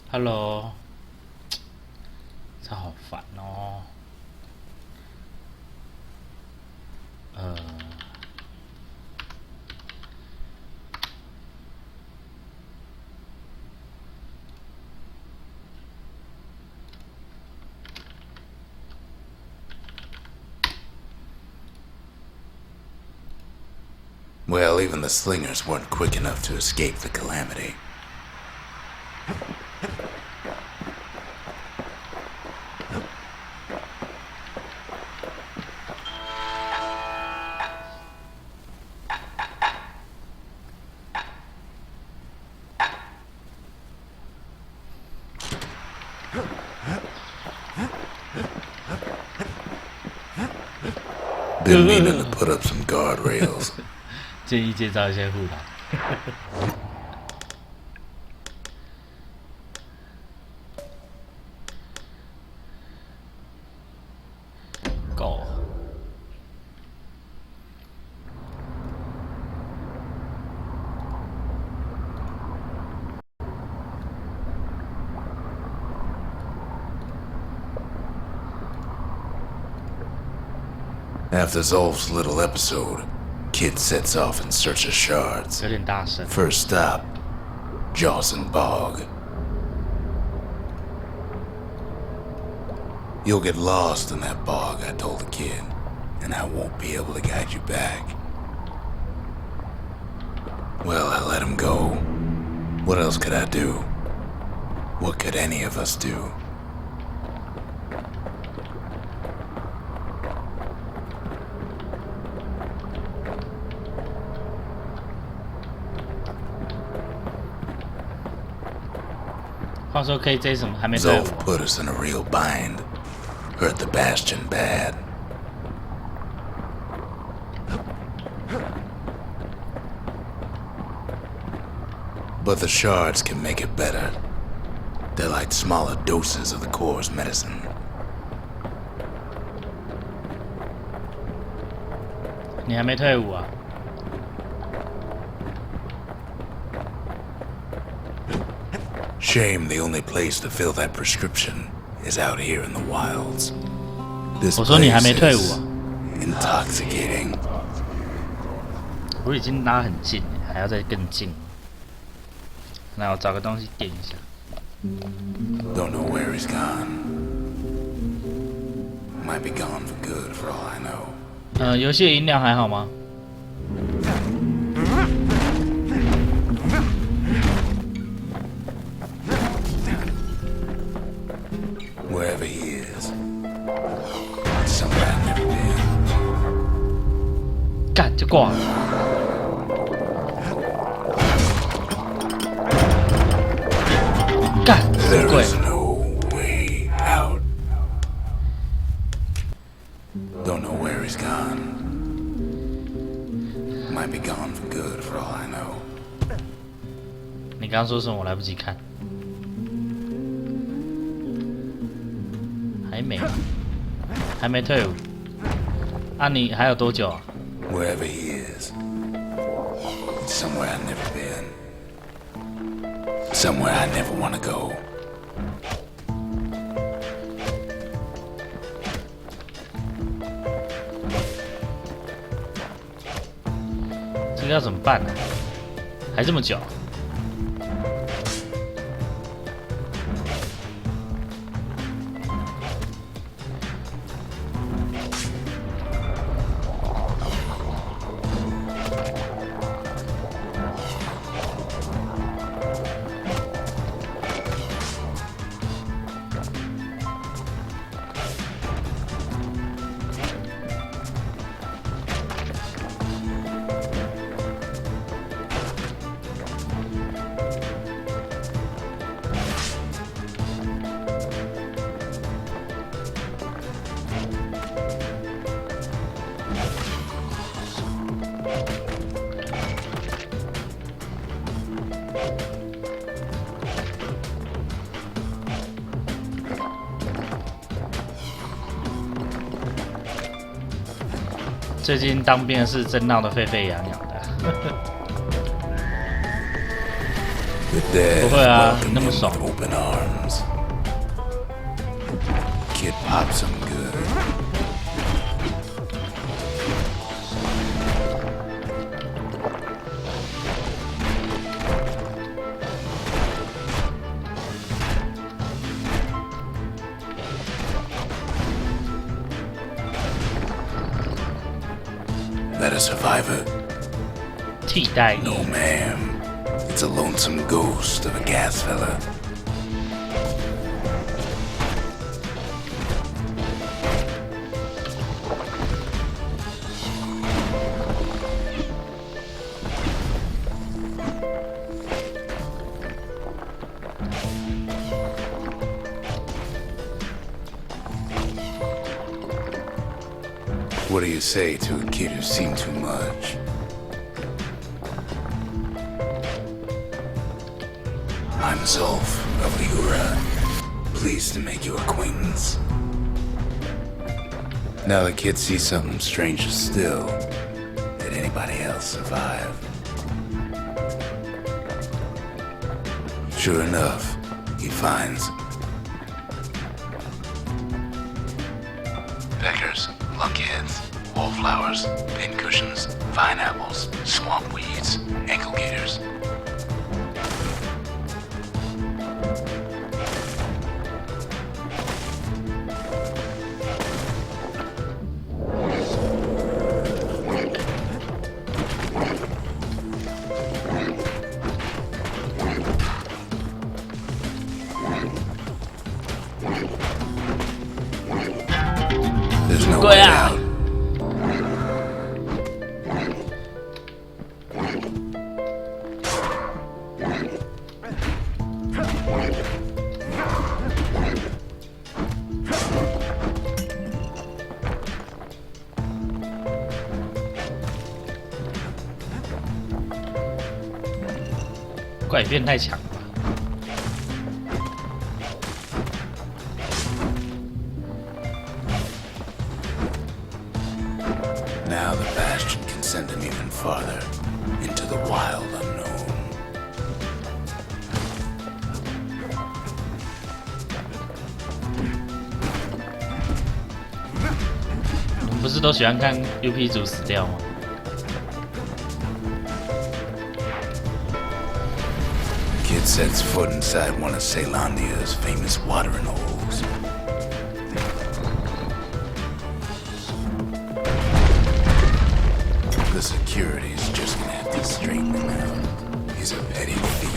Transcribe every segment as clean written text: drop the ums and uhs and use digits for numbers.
Hello，这好烦哦。呃，Well, even the slingers weren't quick enough to escape the calamity. Been meaning to put up some guardrails. 建议介绍一些护栏。Go。After Zolf's little episode, Kid sets off in search of shards. 有点大声。First stop, Jawson Bog. You'll get lost in that bog, I told the kid, and I won't be able to guide you back. Well, I let him go. What else could I do? What could any of us do?话说 KJ 什么还没退伍 Zolf put us in a real bind. Hurt the Bastion bad. But the shards can make it better. They're like smaller doses of the core's medicine. 你还没退伍啊？ Shame the only place to fill that prescription is out here in the wilds. This 我说你还没 place 退伍 is 啊？ intoxicating. 我已经拉很近了，还要再更近。那我找个东西点一下。 Don't know where he's gone. Might be gone for good for all I know. 游戏的音量还好吗？ Wherever he is, it's somewhere I've never been. 干就挂了。干，什 There 么鬼？ is no way out. Don't know where he's gone. Might be gone for good for all I know. 你刚刚说什么？我来不及看。还没，还没退伍。啊，你还有多久啊？ Wherever he is, it's somewhere I've never been. Somewhere I never want to go. 这个要怎么办呢、还这么久？最近当兵的事真闹得沸沸扬扬的。The dead 不会啊， welcome 那么 him 爽。 with open arms. Kid pops him good. 'That a survivor? 替代役 No, ma'am. It's a lonesome ghost of a gas fella. What do you say to a kid who's seen too much? I'm Zolf of Liura. Pleased to make your acquaintance. Now the kid sees something stranger still. Did anybody else survive? Sure enough, he finds peckers, lunkheads, wallflowers, pincushions, vine apples, swamp weeds, ankle gators. There's no way out. 怪变太强了吧？ Now the Bastion can send him even farther into the wild unknown. 你们不是都喜欢看 UP 组死掉吗？ Kid sets foot inside one of Ceylondia's famous watering holes. The security's just gonna have to straighten him out. He's a petty thief.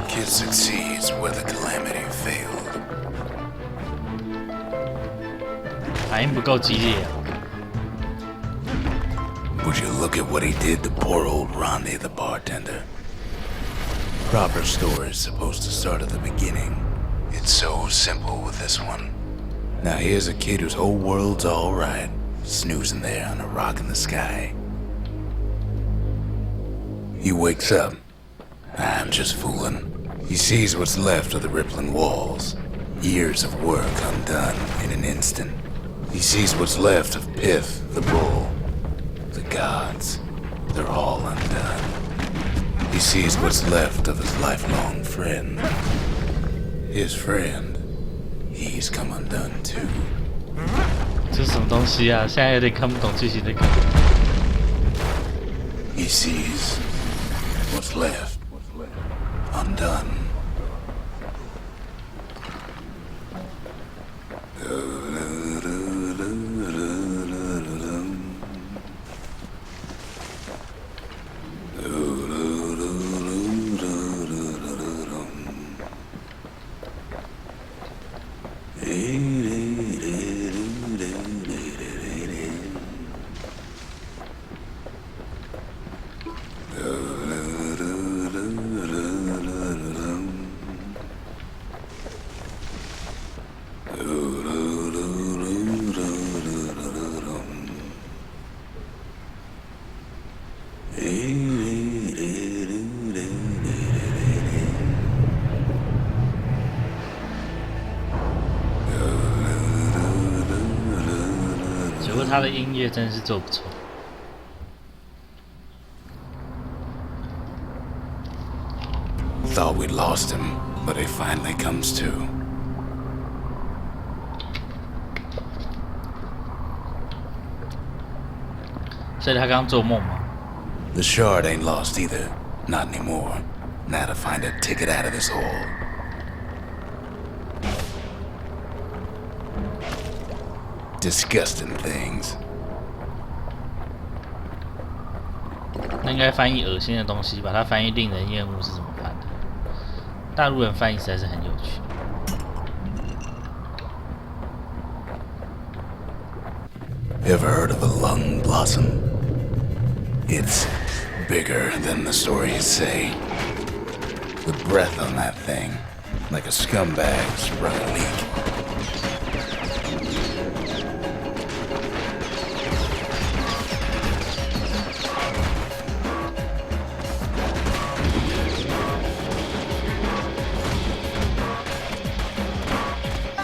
Kid succeeds where the calamity failed. 反应不够激烈啊！ Would you look at what he did to poor old Ronde the bartender? Proper story's supposed to start at the beginning. It's so simple with this one. Now here's a kid whose whole world's alright, snoozing there on a rock in the sky. He wakes up. I'm just fooling. He sees what's left of the rippling walls. Years of work undone in an instant. He sees what's left of Pith, the bull. The gods, they're all undone. He sees what's left of his lifelong friend. His friend, he's come undone too. 这是什么东西啊？现在有点看不懂剧情在干嘛。 He sees what's left undone. 他的音乐真的是做不错。Thought we lost him, but he finally comes to. 所以他刚刚做梦吗？ The shard ain't lost either. Not anymore. Now to find a ticket out of this hole. Disgusting things. 那应该翻译恶心的东西，把它翻译令人厌恶是怎么翻的？大陆人翻译实在是很有趣。Ever heard of a lung blossom? It's bigger than the stories say. The breath on that thing, like a scumbag sprung a leak.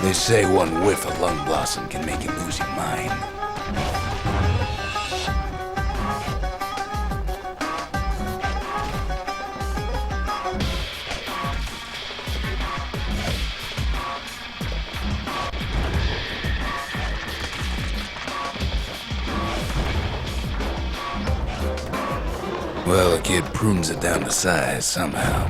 They say one whiff of lung blossom can make you lose your mind. Well, the kid prunes it down to size somehow.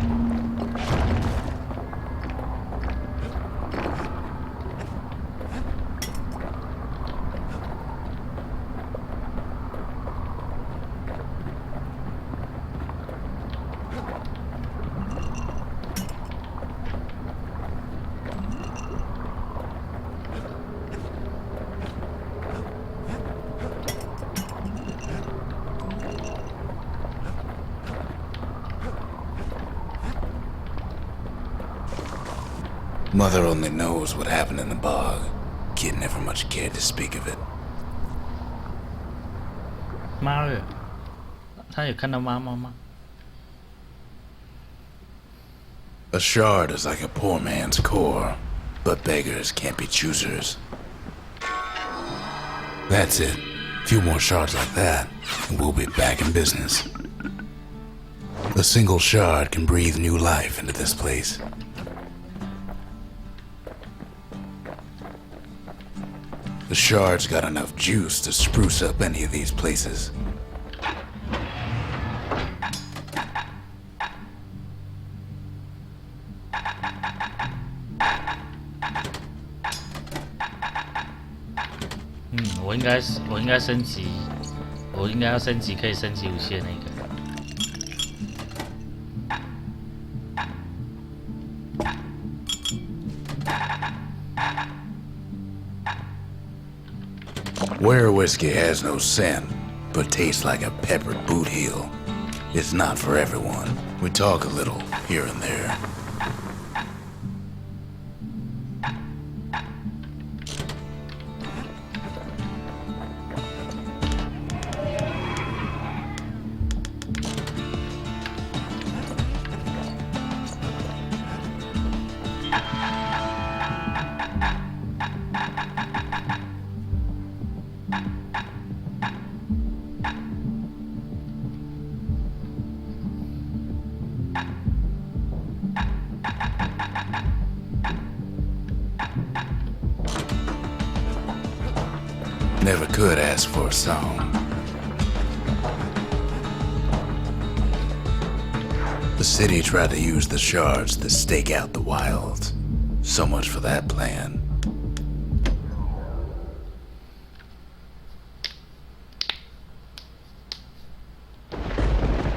Mother only knows what happened in the bog. Kid never much cared to speak of it. 妈的，他有看到妈妈吗？ A shard is like a poor man's core, but beggars can't be choosers. That's it. Few more shards like that, and we'll be back in business. A single shard can breathe new life into this place. The shard's got enough juice to spruce up any of these places.嗯，我应该升级，我应该要升级可以升级武器的那个。Where whiskey has no scent, but tastes like a peppered boot heel, it's not for everyone. We talk a little here and there. Never could ask for a song. The city tried to use the shards to stake out the wilds. So much for that plan.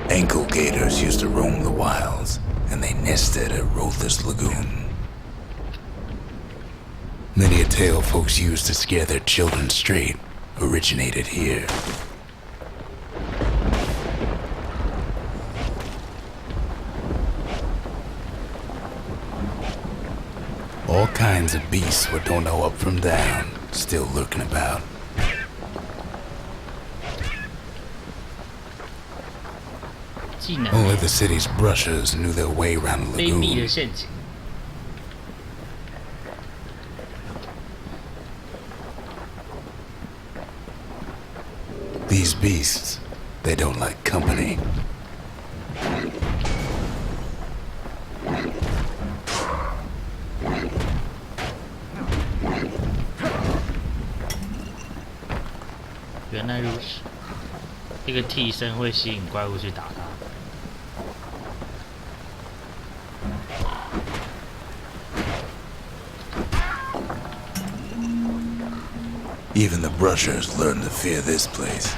Ankle gators used to roam the wilds, and they nested at Rothes Lagoon. Many a tale folks used to scare their children straight originated here. All kinds of beasts we don't know up from down, still lurking about. Only the city's brushers knew their way around the 卑鄙 lagoon. 的陷阱。beasts. They don't like company.原来如此，一个替身会吸引怪物去打它。Even the brushers learn to fear this place.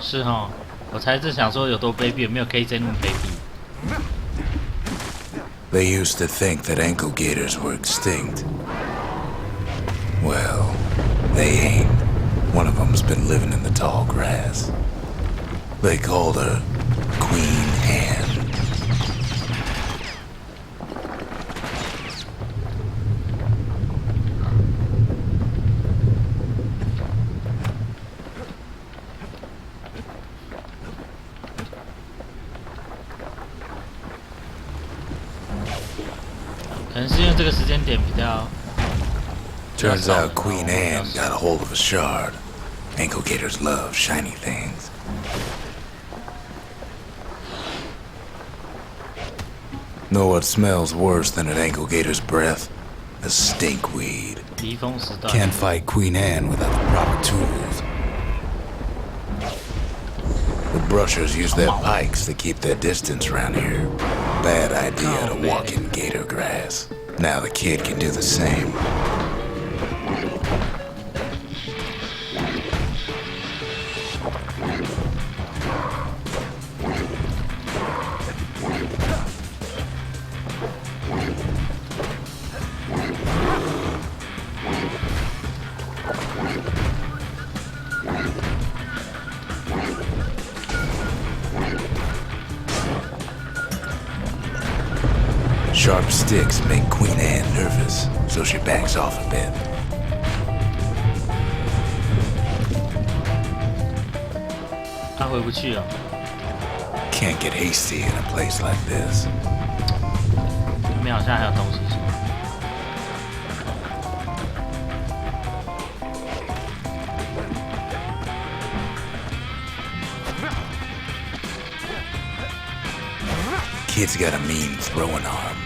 是哦，我才正想说有多卑鄙，没有 KJ 那么卑鄙。They used to think that ankle gators were extinct. Well, they ain't. One of them's been living in the tall grass. They called her Queen Anne. Turns out Queen Anne got a hold of a shard. Ankle gators love shiny things. Know what smells worse than an ankle gator's breath? A stinkweed. Can't fight Queen Anne without the proper tools. The brushers use their pikes to keep their distance around here. Bad idea to walk in gator grass. Now the kid can do the same. Sharp sticks make Queen Anne nervous, so she backs off a bit. Can't get hasty in a place like this. Kid's got a mean throwing arm.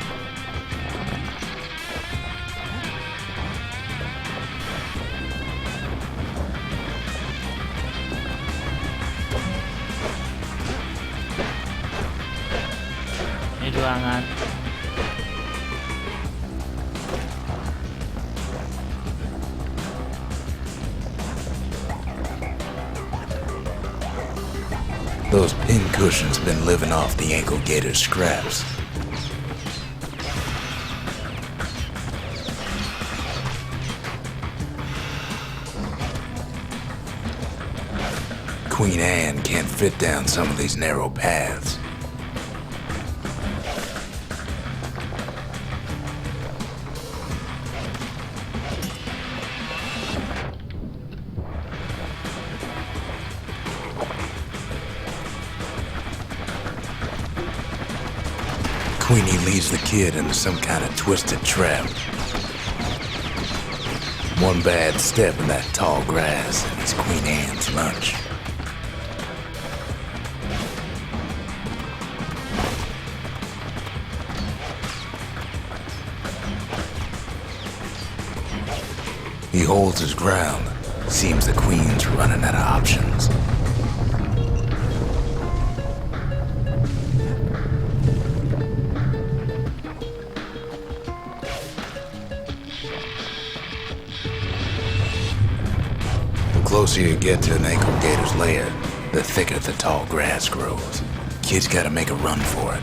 Those pin cushions been living off the ankle gator's scraps. Queen Anne can't fit down some of these narrow paths. Queenie leads the kid into some kind of twisted trap. One bad step in that tall grass and it's Queen Anne's lunch. He holds his ground. Seems the Queen's running out of options. The closer you get to an ankle gator's lair, the thicker the tall grass grows. Kid's gotta make a run for it.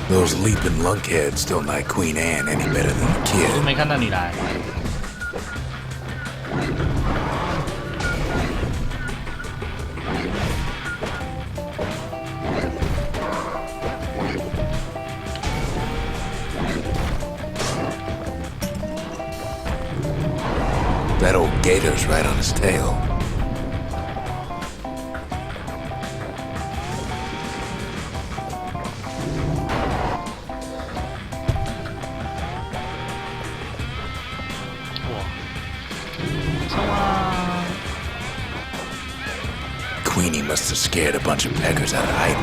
Those leaping lunkheads don't like Queen Anne any better than the kid. That old gator's right on his tail. Queenie must have scared a bunch of peckers out of hiding.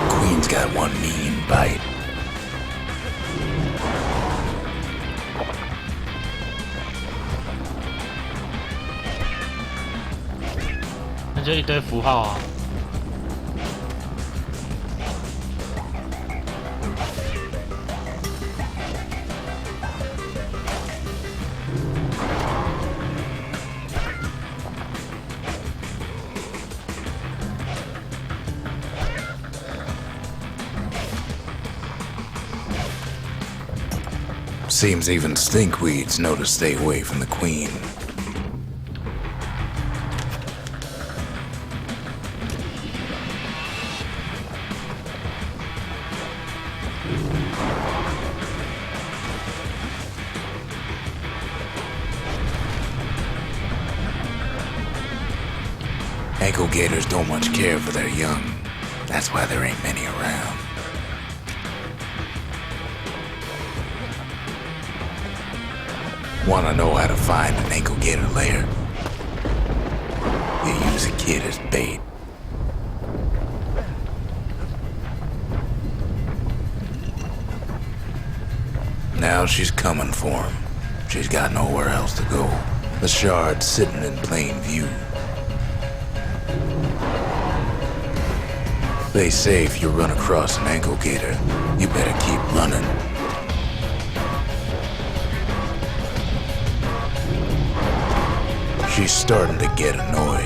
Queen's got one mean bite.那就一堆符号啊。Seems even stinkweeds know to stay away from the Queen. Ankle gators don't much care for their young. That's why there ain't many around. Wanna know how to find an ankle gator lair? You use a kid as bait. Now she's coming for him. She's got nowhere else to go. The shard's sitting in plain view. They say if you run across an ankle gator, you better keep running. She's starting to get annoyed.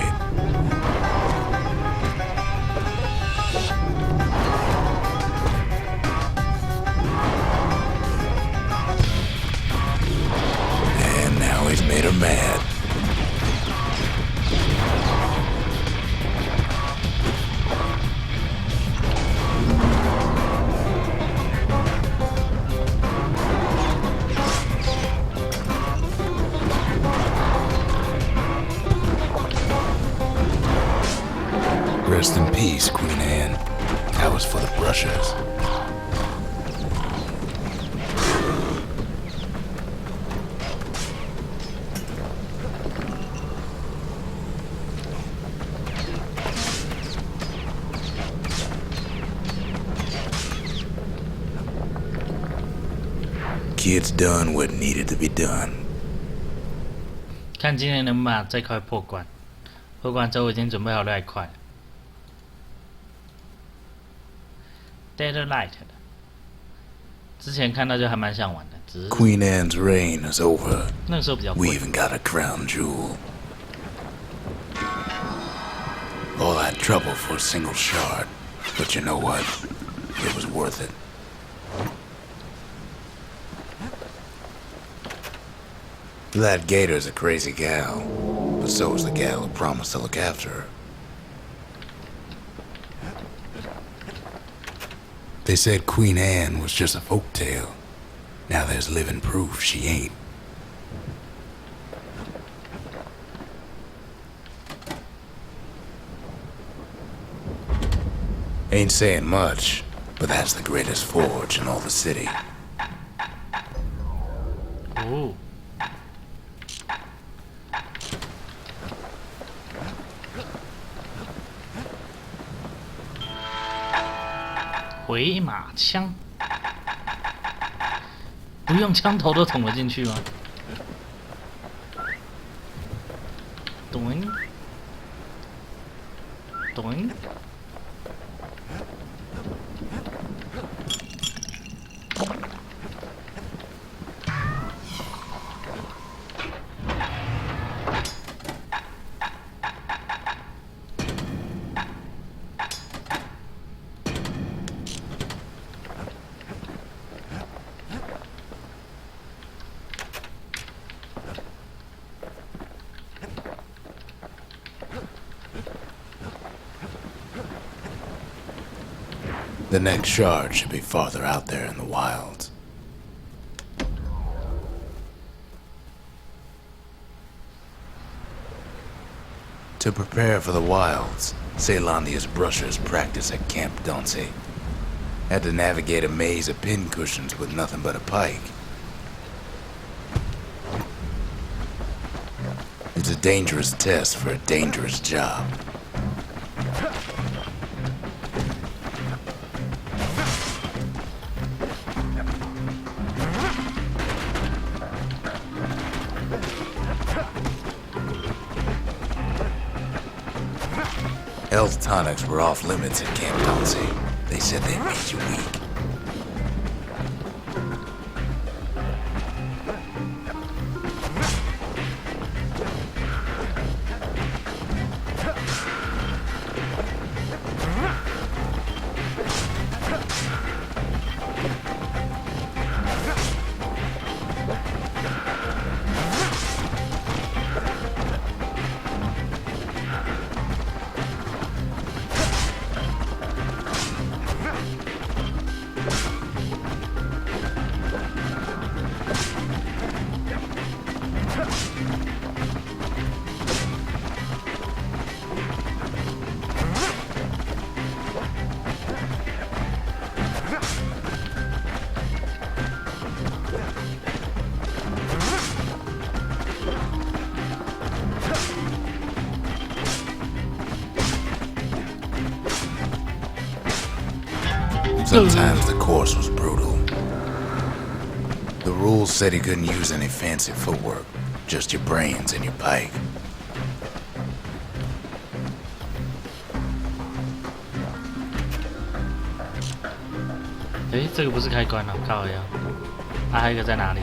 And now he's made her mad. Rest in peace, Queen Anne. That was for the brushers. Kid's done what needed to be done. 看今天能不能把这块破关。破关之后，我已经准备好另外一块。Deadlight 的，之前看到就还蛮想玩的，只是 Queen Anne's reign is over. 那个时候比较 We 贵。 even got a crown jewel. All that trouble for a single shard. But you know what? It was worth it. That gator's a crazy gal, but so is the gal who promised to look after her. They said Queen Anne was just a folktale. Now there's living proof she ain't. Ain't saying much, but that's the greatest forge in all the city. 哦，回马枪，不用枪头都捅得进去吗？咚，咚。The next shard should be farther out there in the wilds. To prepare for the wilds, Ceylandia's brushers practice at Camp Donce. Had to navigate a maze of pincushions with nothing but a pike. It's a dangerous test for a dangerous job. Health tonics were off limits at Camp Nazi. They said they made you weak. Sometimes the course was brutal. The rules said he couldn't use any fancy footwork, just your brains and your pike. 诶，这个不是开关哦，靠呀！啊，还有一个在哪里？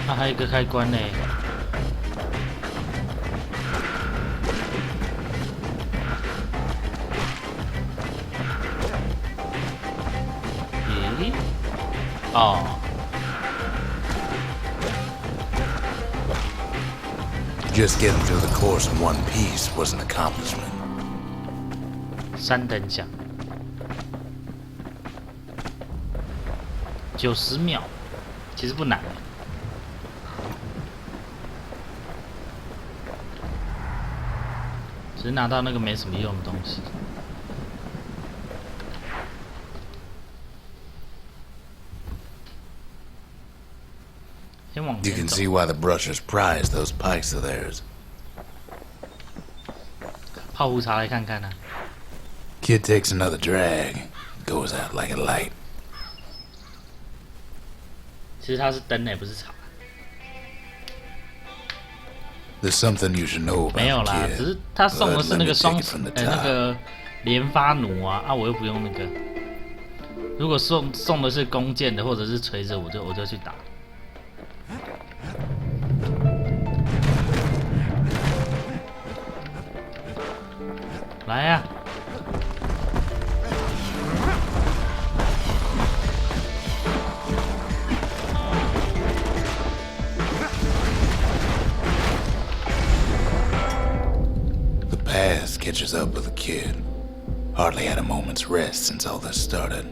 啊，还有一个开关呢。咦？哦。 Just getting through the course in one piece was an accomplishment. 3等奖，90秒，其实不难。只是拿到那个没什么用的东西。先往 You 前 can 走。 see why the brushers prize those pikes of theirs. 泡壶茶来看看啊。 Kid takes another drag, goes out like a light. 其实它是灯诶，不是茶。 There's something you should know 没有 about 啦， the 只 kid. 是他送的 But 是 let 那 me 个 take it from the 那 top. 个连发弩啊，我又不用那个。如果送的是弓箭的或者是锤子，我就去打。来呀、The past catches up with the kid. Hardly had a moment's rest since all this started.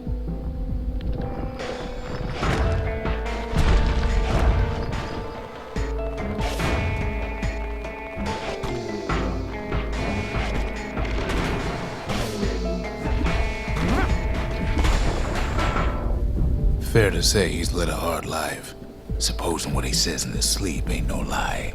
Fair to say he's led a hard life. Supposing what he says in his sleep ain't no lie.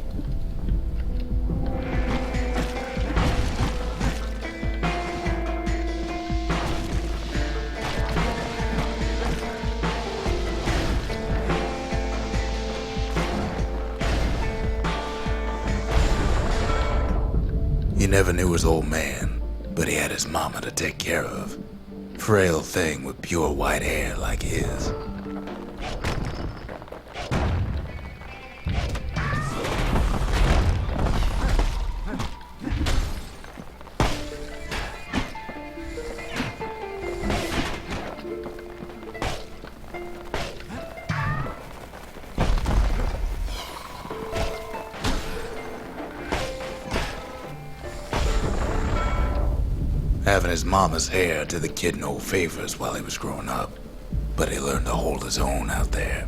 He never knew his old man, but he had his mama to take care of. Frail thing with pure white hair like his. Having his mama's hair did the kid no favors while he was growing up, but he learned to hold his own out there.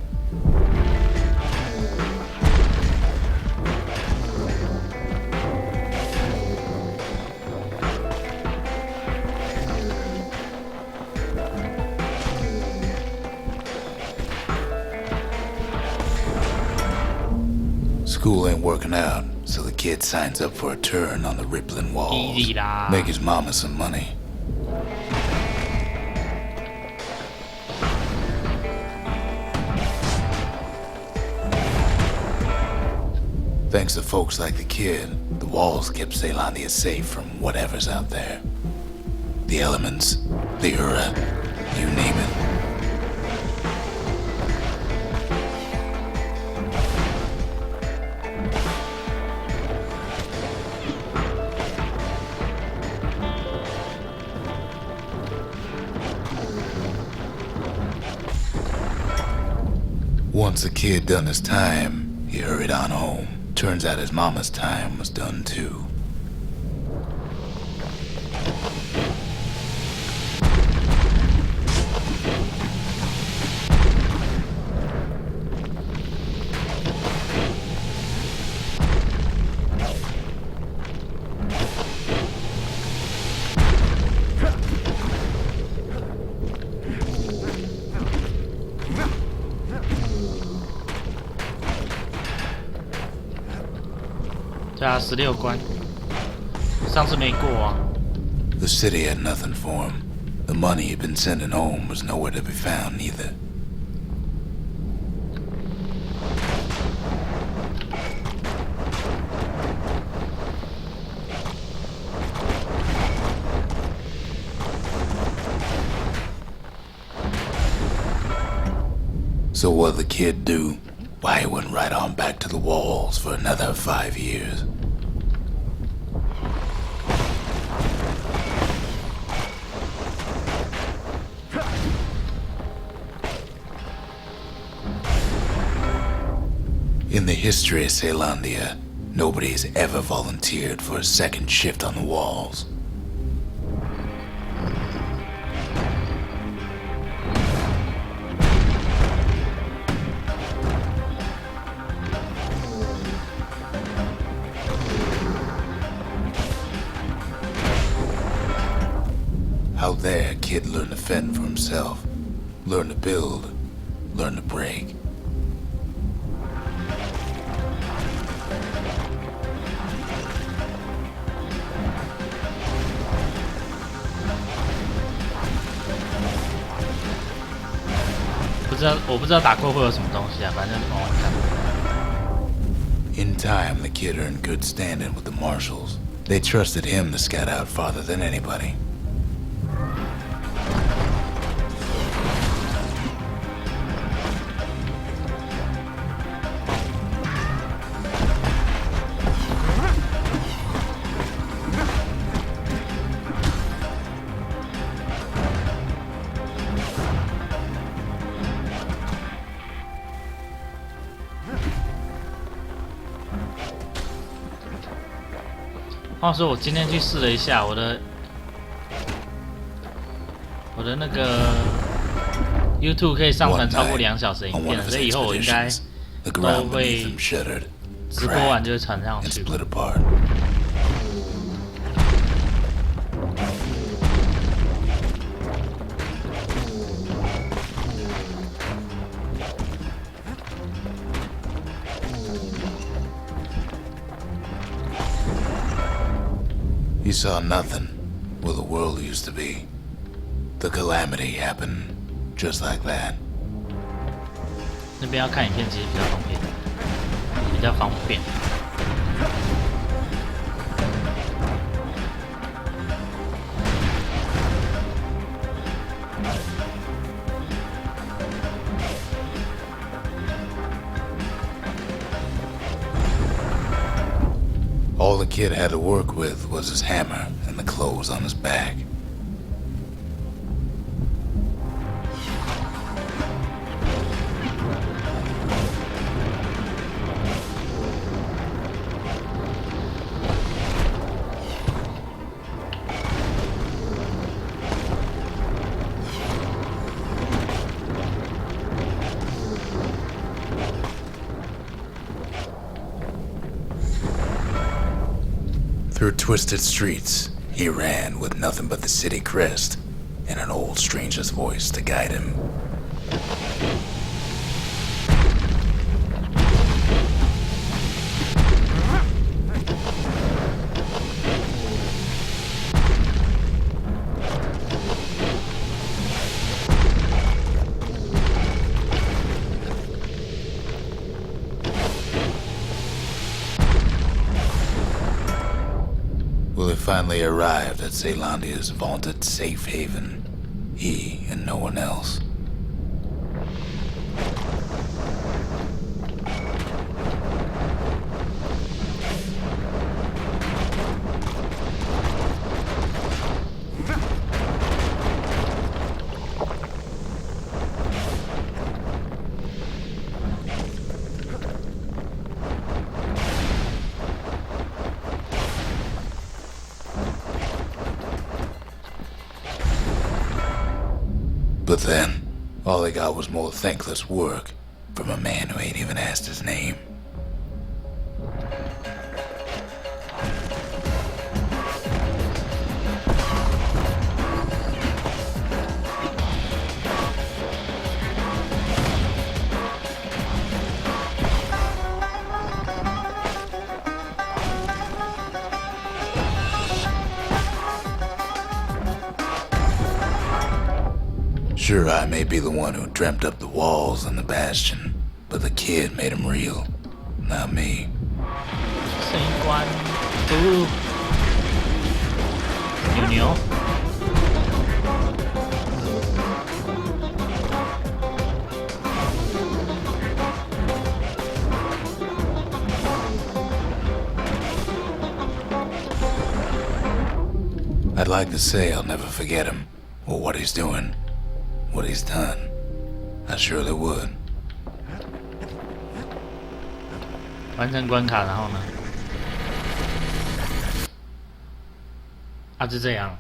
School ain't working out, so the kid signs up for a turn on the rippling walls. Easy lah. Make his mama some money. Thanks to folks like the kid, the walls kept Ceylondia safe from whatever's out there. The elements, the Ura, you name it. Once the kid done his time, he hurried on home. Turns out his mama's time was done too.加16关，上次没过啊。The city had nothing for him. The money he'd been sending home was nowhere to be found either. So what'd the kid do? Why, he went right on back to the walls for another 5 years. In the history of Ceylondia, nobody's ever volunteered for a second shift on the walls. Out there, kid learned to fend for himself, learn to build, learn to break.我不知道打过会有什么东西啊，反正玩玩看。In time, the kid earned good standing with the marshals. They trusted him to scout out farther than anybody.话说我今天去试了一下我的那个 YouTube 可以上传超过2小时的影片，所以以后我应该都会直播完就会传上去。He saw nothing where the world used to be. The calamity happened just like that. 那边要看影片其实比较方便，比较方便。All the kid had to work with was his hammer and the clothes on his back. Through twisted streets, he ran with nothing but the city crest and an old stranger's voice to guide him. finally arrived at Zealandia's vaunted safe haven. He and no one else. But then, all they got was more thankless work from a man who ain't even asked his name. Sure, I may be the one who dreamt up the walls and the Bastion, but the kid made them real, not me. 声音关，牛牛。I'd like to say I'll never forget him, or what he's doing, what he's done. I surely would. 完成关卡，然后呢？啊，就这样。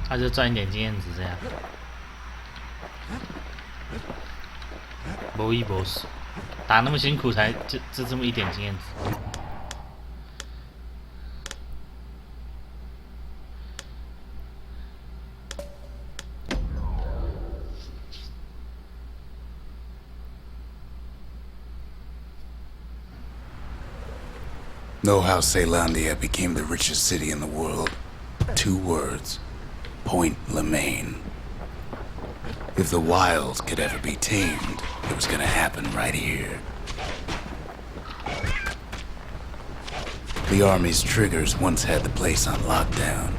他就赚一点经验值这样。没一没死，打那么辛苦才就这么一点经验值。Know how Zealandia became the richest city in the world? 2 words. Point Lemaine. If the wilds could ever be tamed, it was gonna happen right here. The army's triggers once had the place on lockdown.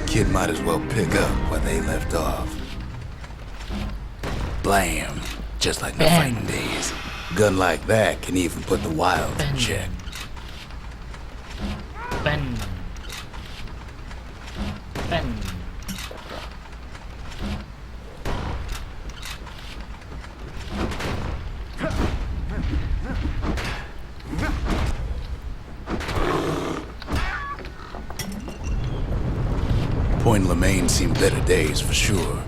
Kid might as well pick up where they left off. Blam! Just like my fighting days. Gun like that can even put the wild in check. Ben. Point Lemaine seen better days for sure,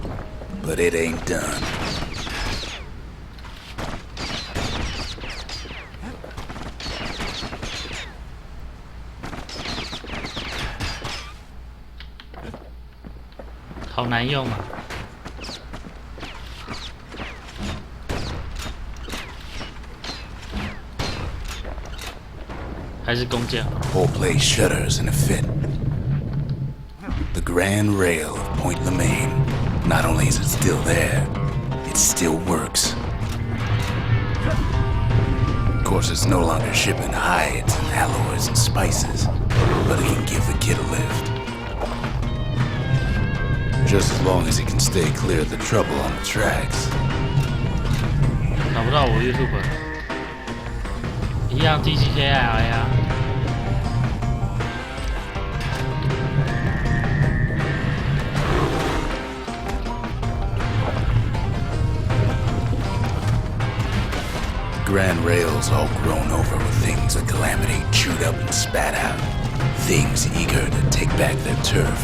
but it ain't done. How 难用啊！还是弓箭。Whole place shudders in a fit. The grand rail of Point Lemaine. Not only is it still there, it still works. Of course, it's no longer shipping hides and alloys and spices, but it can give the kid a lift. Just as long as he can stay clear of the trouble on the tracks. 找不到我 YouTube， 一样 TGKI 啊。Grand rails all grown over with things of calamity chewed up and spat out. Things eager to take back their turf.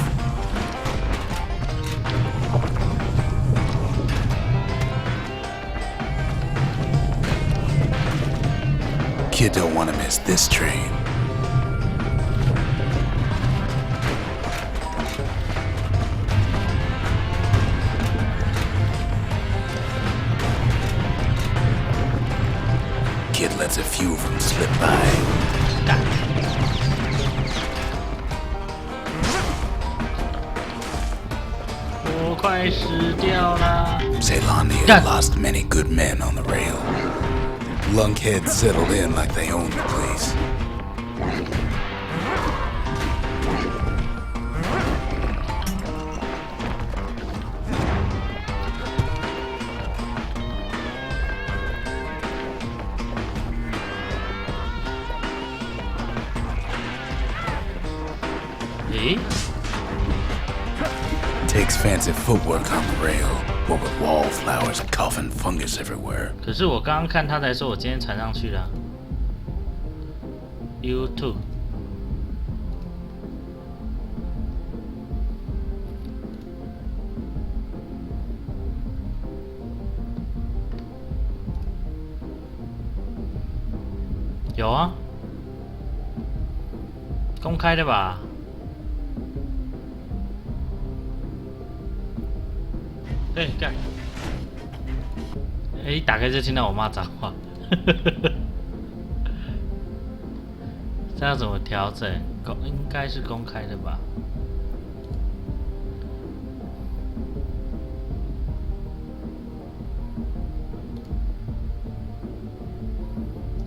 Kid don't want to miss this train. lets a few of them slip by. 干！我快死掉啦！ Ceylondia God. lost many good men on the rail. Lunkheads settled in like they owned the place. Takes fancy footwork on the rail, what with wallflowers and coffin fungus everywhere. 可是我刚刚看他才说我今天传上去了。YouTube。有啊，公开的吧？哎，干！哎，一打开就听到我骂脏话。这要怎么调整？应该是公开的吧？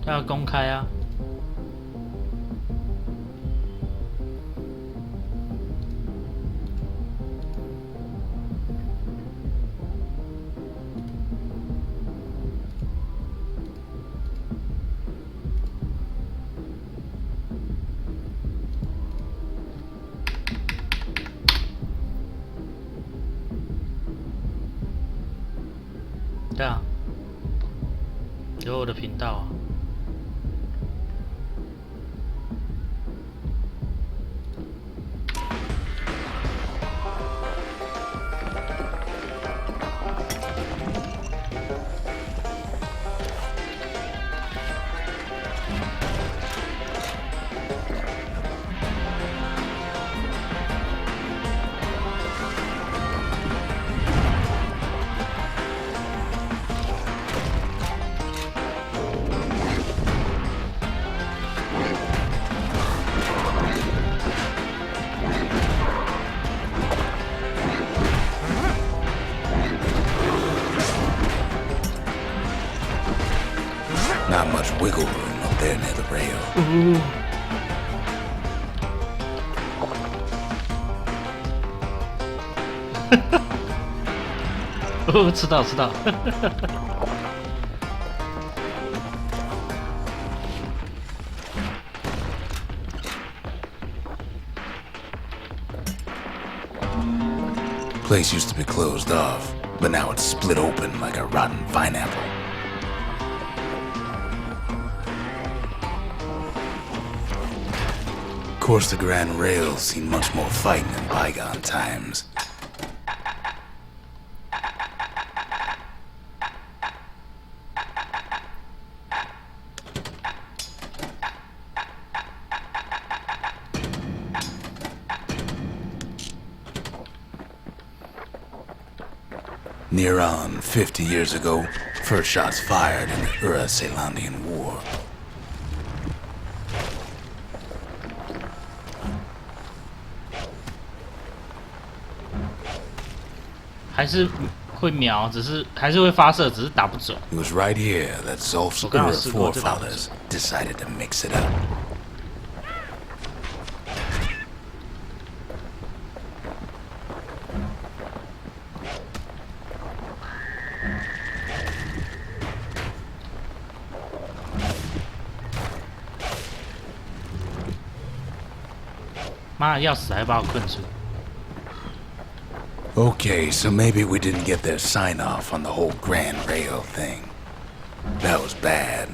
它要公开啊！对啊，有我的频道啊。Not much wiggle room up there near the rail. 哦，吃到。Place used to be closed off, but now it's split open like a rotten pineapple. Of course, the Grand Rail's seen much more fighting in bygone times. Near on 50 years ago, first shots fired in the Ura-Ceylondian War. It was right here that Zolf's Ura forefathers decided to mix it up. Okay, so maybe we didn't get their sign-off on the whole Grand Rail thing. That was bad.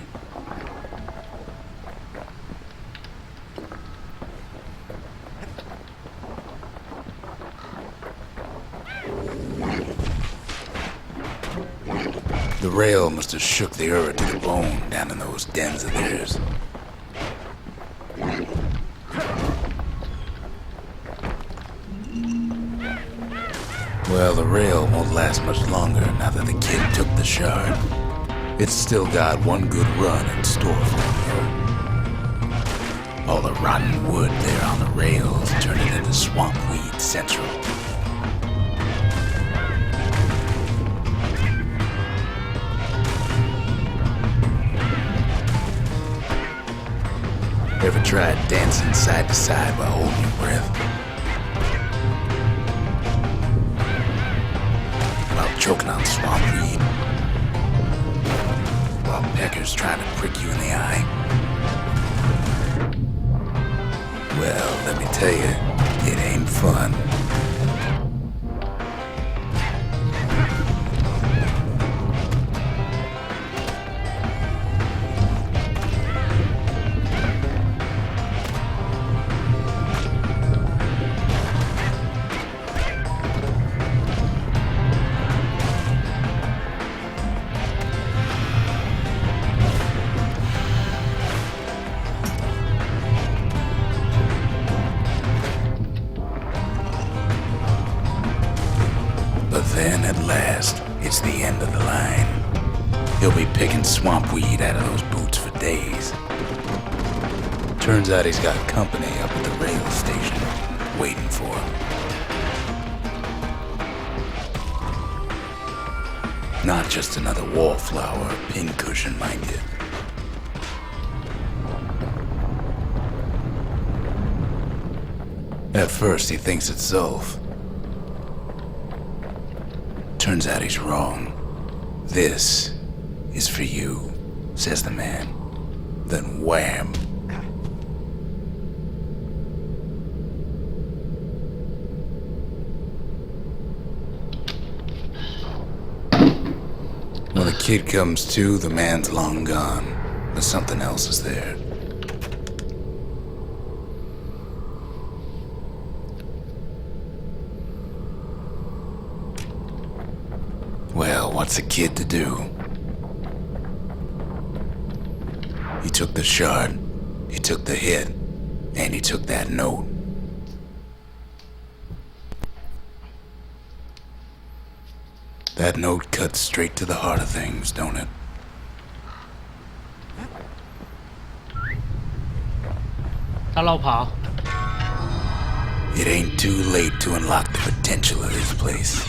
The rail must have shook the Ura to the bone down in those dens of theirs. Well, the rail won't last much longer now that the kid took the shard. It's still got one good run in store for you. All the rotten wood there on the rails turning into Swampweed Central. Ever tried dancing side to side while holding your breath? While choking on swampweed? While peckers trying to prick you in the eye? Well, let me tell you, it ain't fun. But then, at last, it's the end of the line. He'll be picking swampweed out of those boots for days. Turns out he's got company up at the rail station, waiting for him. Not just another wallflower or pincushion, mind you. At first, he thinks it's Zulf. Turns out he's wrong. This is for you, says the man. Then wham! When the kid comes to, the man's long gone, but something else is there. Well, what's a kid to do? He took the shard, he took the hit, and he took that note. That note cuts straight to the heart of things, don't it? It ain't too late to unlock the potential of this place.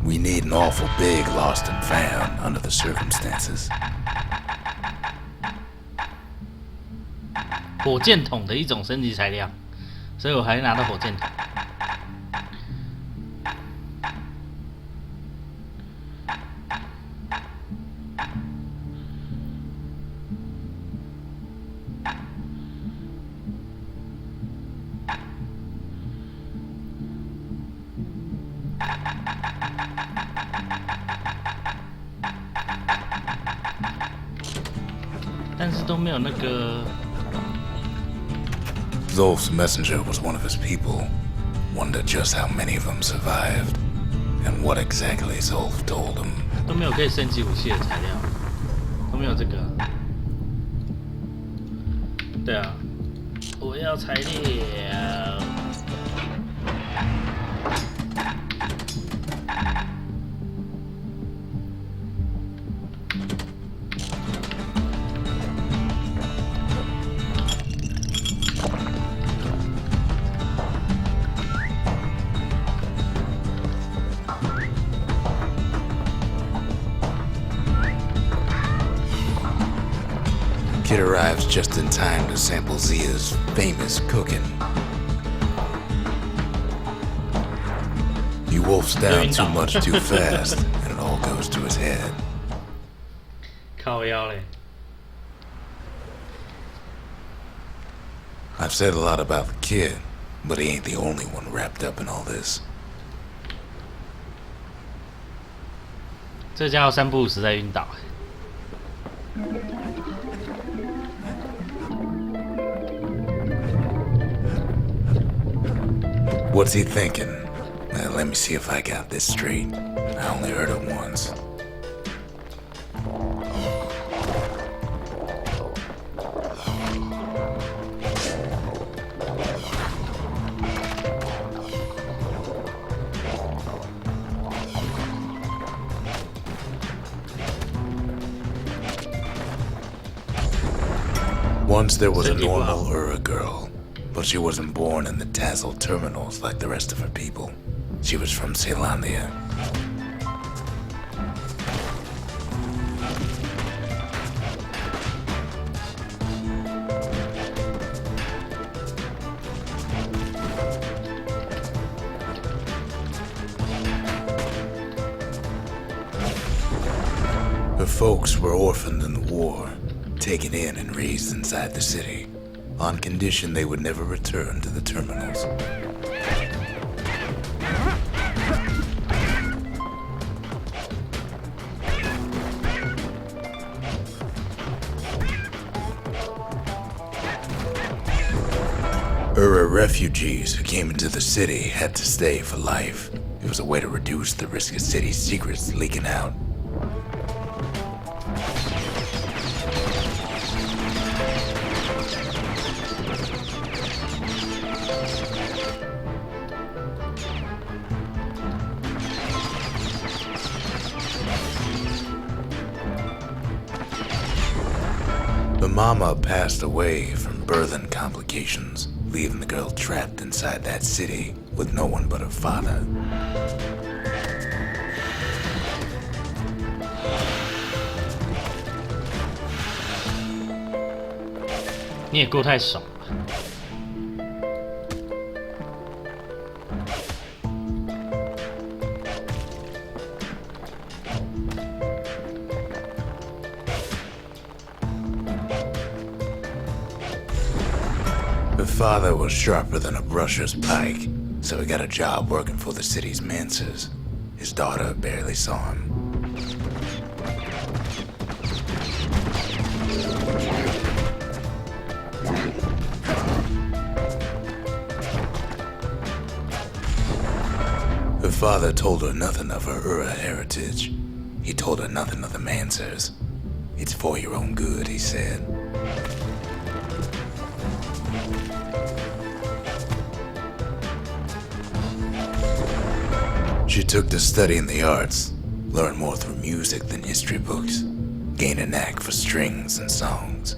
We need an awful big lost and found under the circumstances. 火箭筒的一种升级材料，所以我还拿到火箭筒。但是都没有那个。Zulf's messenger was one of his people. Wonder just how many of them survived, and what exactly Zulf told him. 都没有可以升级武器的材料，都没有这个。对啊，我要材料。Kid arrives just in time to sample Zia's famous cooking. He wolfs down too much too fast, and it all goes to his head. 靠腰嘞。I've said a lot about the kid, but he ain't the only one wrapped up in all this. 这家伙3不5时在晕倒。What's he thinking? Let me see if I got this straight. I only heard it once. Once there was a normal Ura girl, but she wasn't born in the tasseled terminals like the rest of her people. She was from Celandia. Her folks were orphaned in the war, taken in and raised inside the city, on condition they would never return to the terminals. Ura refugees who came into the city had to stay for life. It was a way to reduce the risk of city secrets leaking out. The mama passed away from birthing complications, leaving the girl trapped inside that city with no one but her father. 你也过太爽了。Her father was sharper than a brusher's pike, so he got a job working for the city's mancers. His daughter barely saw him. Her father told her nothing of her Ura heritage. He told her nothing of the mancers. It's for your own good, he said. She took to studying the arts, learned more through music than history books, gained a knack for strings and songs.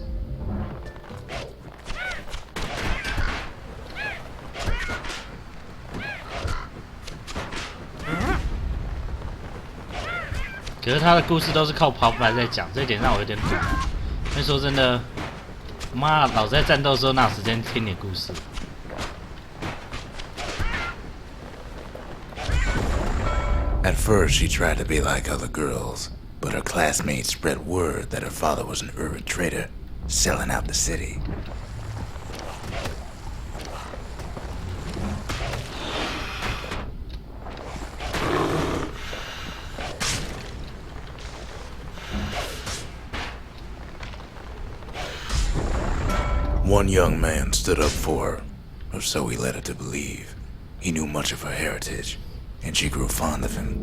可是他的故事都是靠旁白在讲，这一点让我有点堵。因为说真的，妈，老子在战斗的时候哪有时间听你的故事？ At first, she tried to be like other girls, but her classmates spread word that her father was an Ura trader, selling out the city. One young man stood up for her, or so he led her to believe. He knew much of her heritage, and she grew fond of him.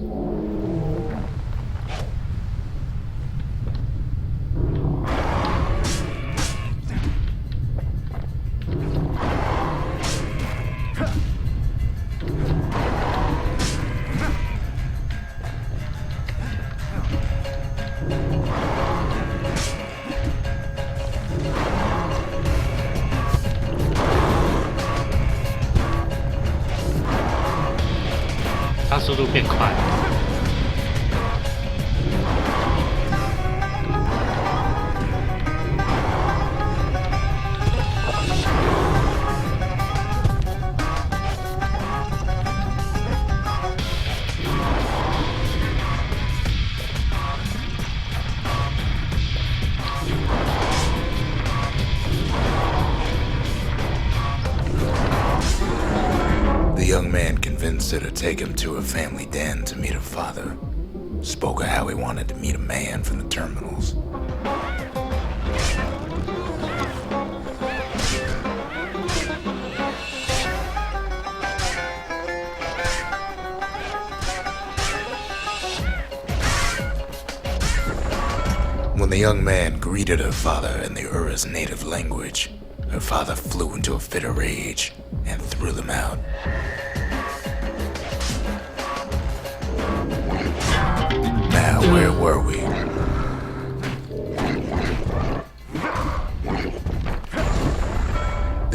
他速度变快了。The young man convinced her to take him to her family den to meet her father. Spoke of how he wanted to meet a man from the terminals. When the young man greeted her father in the Ura's native language, her father flew into a fit of rage and threw them out. Now, where were we?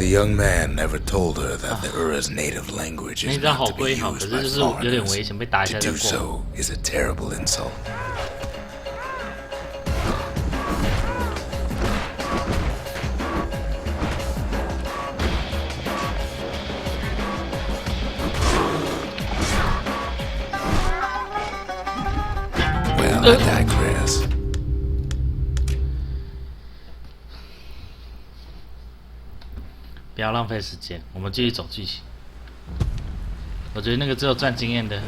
The young man never told her that the Ura's native language 那 is 招好 not to be 归好，可 used 是 by 就是有点危 foreigners. 险，被打一 To 下就 do 过。 so is a terrible insult. Well, I digress. 不要浪费时间，我们继续走剧情。我觉得那个只有赚经验的，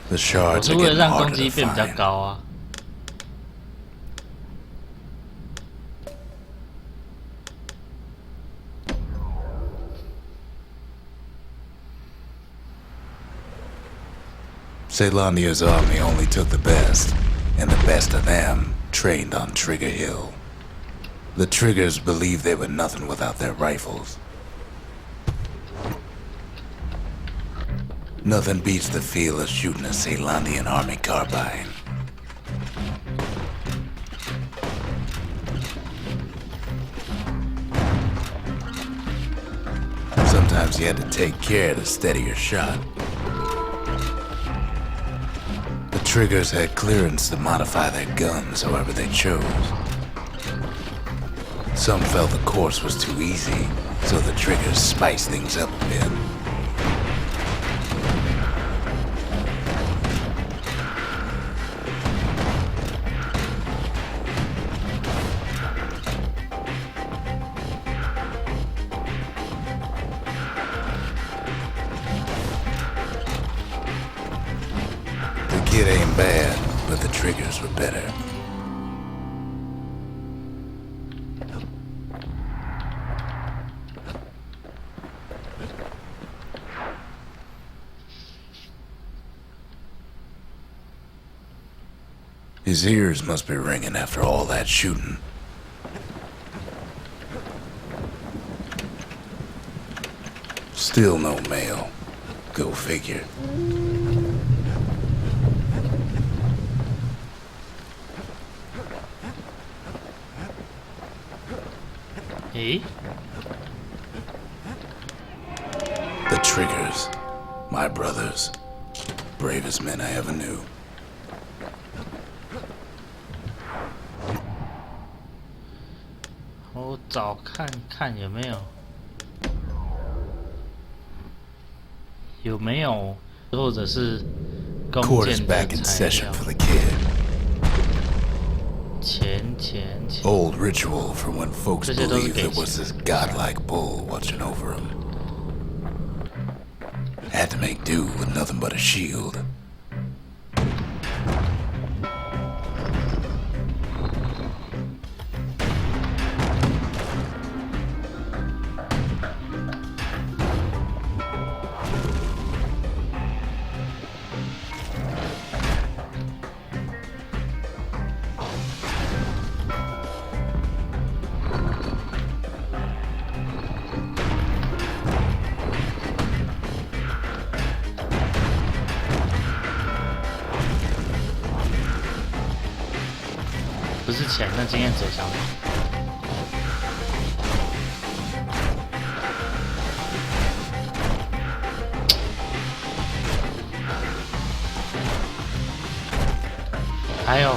The 我 shards 是 are 为了 getting 让攻 harder 击 to 变比较 find. 高啊。 Ceylonia's army only took the best, and the best of them trained on Trigger Hill. The Triggers believed they were nothing without their rifles. Nothing beats the feel of shooting a Ceylonian army carbine. Sometimes you had to take care to steady your shot. The Triggers had clearance to modify their guns however they chose. Some felt the course was too easy, so the Triggers spiced things up a bit. The kid ain't bad, but the Triggers were better. His ears must be ringing after all that shooting. Still no mail. Go figure. 诶， The Triggers, my brothers, bravest men I ever knew. 我找看看有没有，或者是弓 Quarters 箭的 back in 材 session 料。 for the kid. 钱， Old ritual for when folks 这些都是 believed 给 there was 钱。 this godlike bull watching over them. Had to make do with nothing but a shield. Bostion 不是钱，那经验值相当。还有。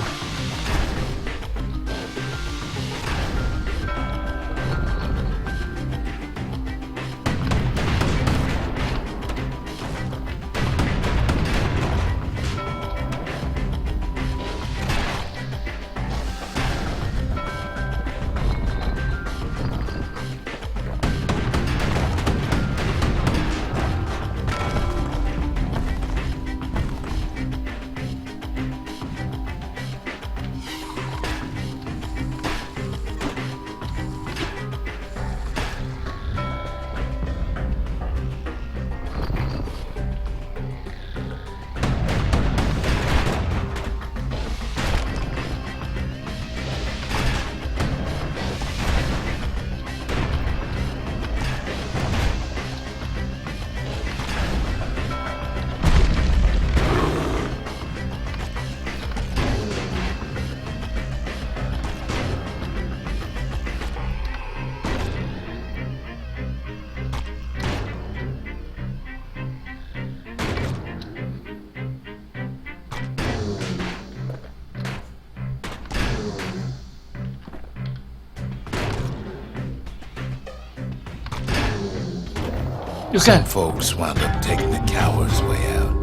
Some folks wound up taking the coward's way out.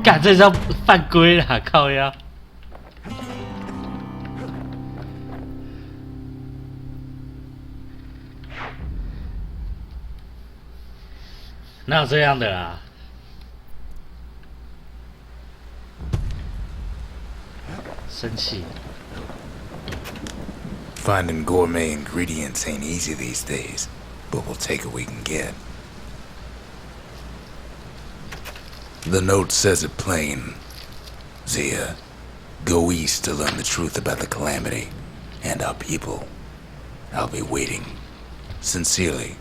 干，这叫犯规啦！靠腰。哪有这样的啊？ 生气。 Finding gourmet ingredients ain't easy these days, but we'll take what we can get. The note says it plain. Zia, go east to learn the truth about the calamity and our people. I'll be waiting. Sincerely,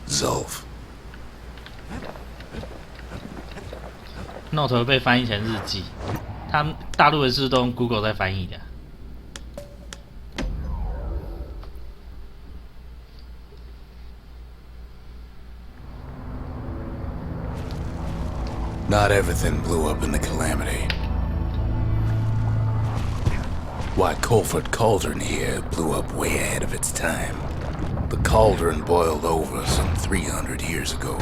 Zulf. Note 被翻译成日记，他们大陆人是都用 Google 在翻译的。 Not everything blew up in the calamity. Why, Colford Cauldron here blew up way ahead of its time. The cauldron boiled over some 300 years ago.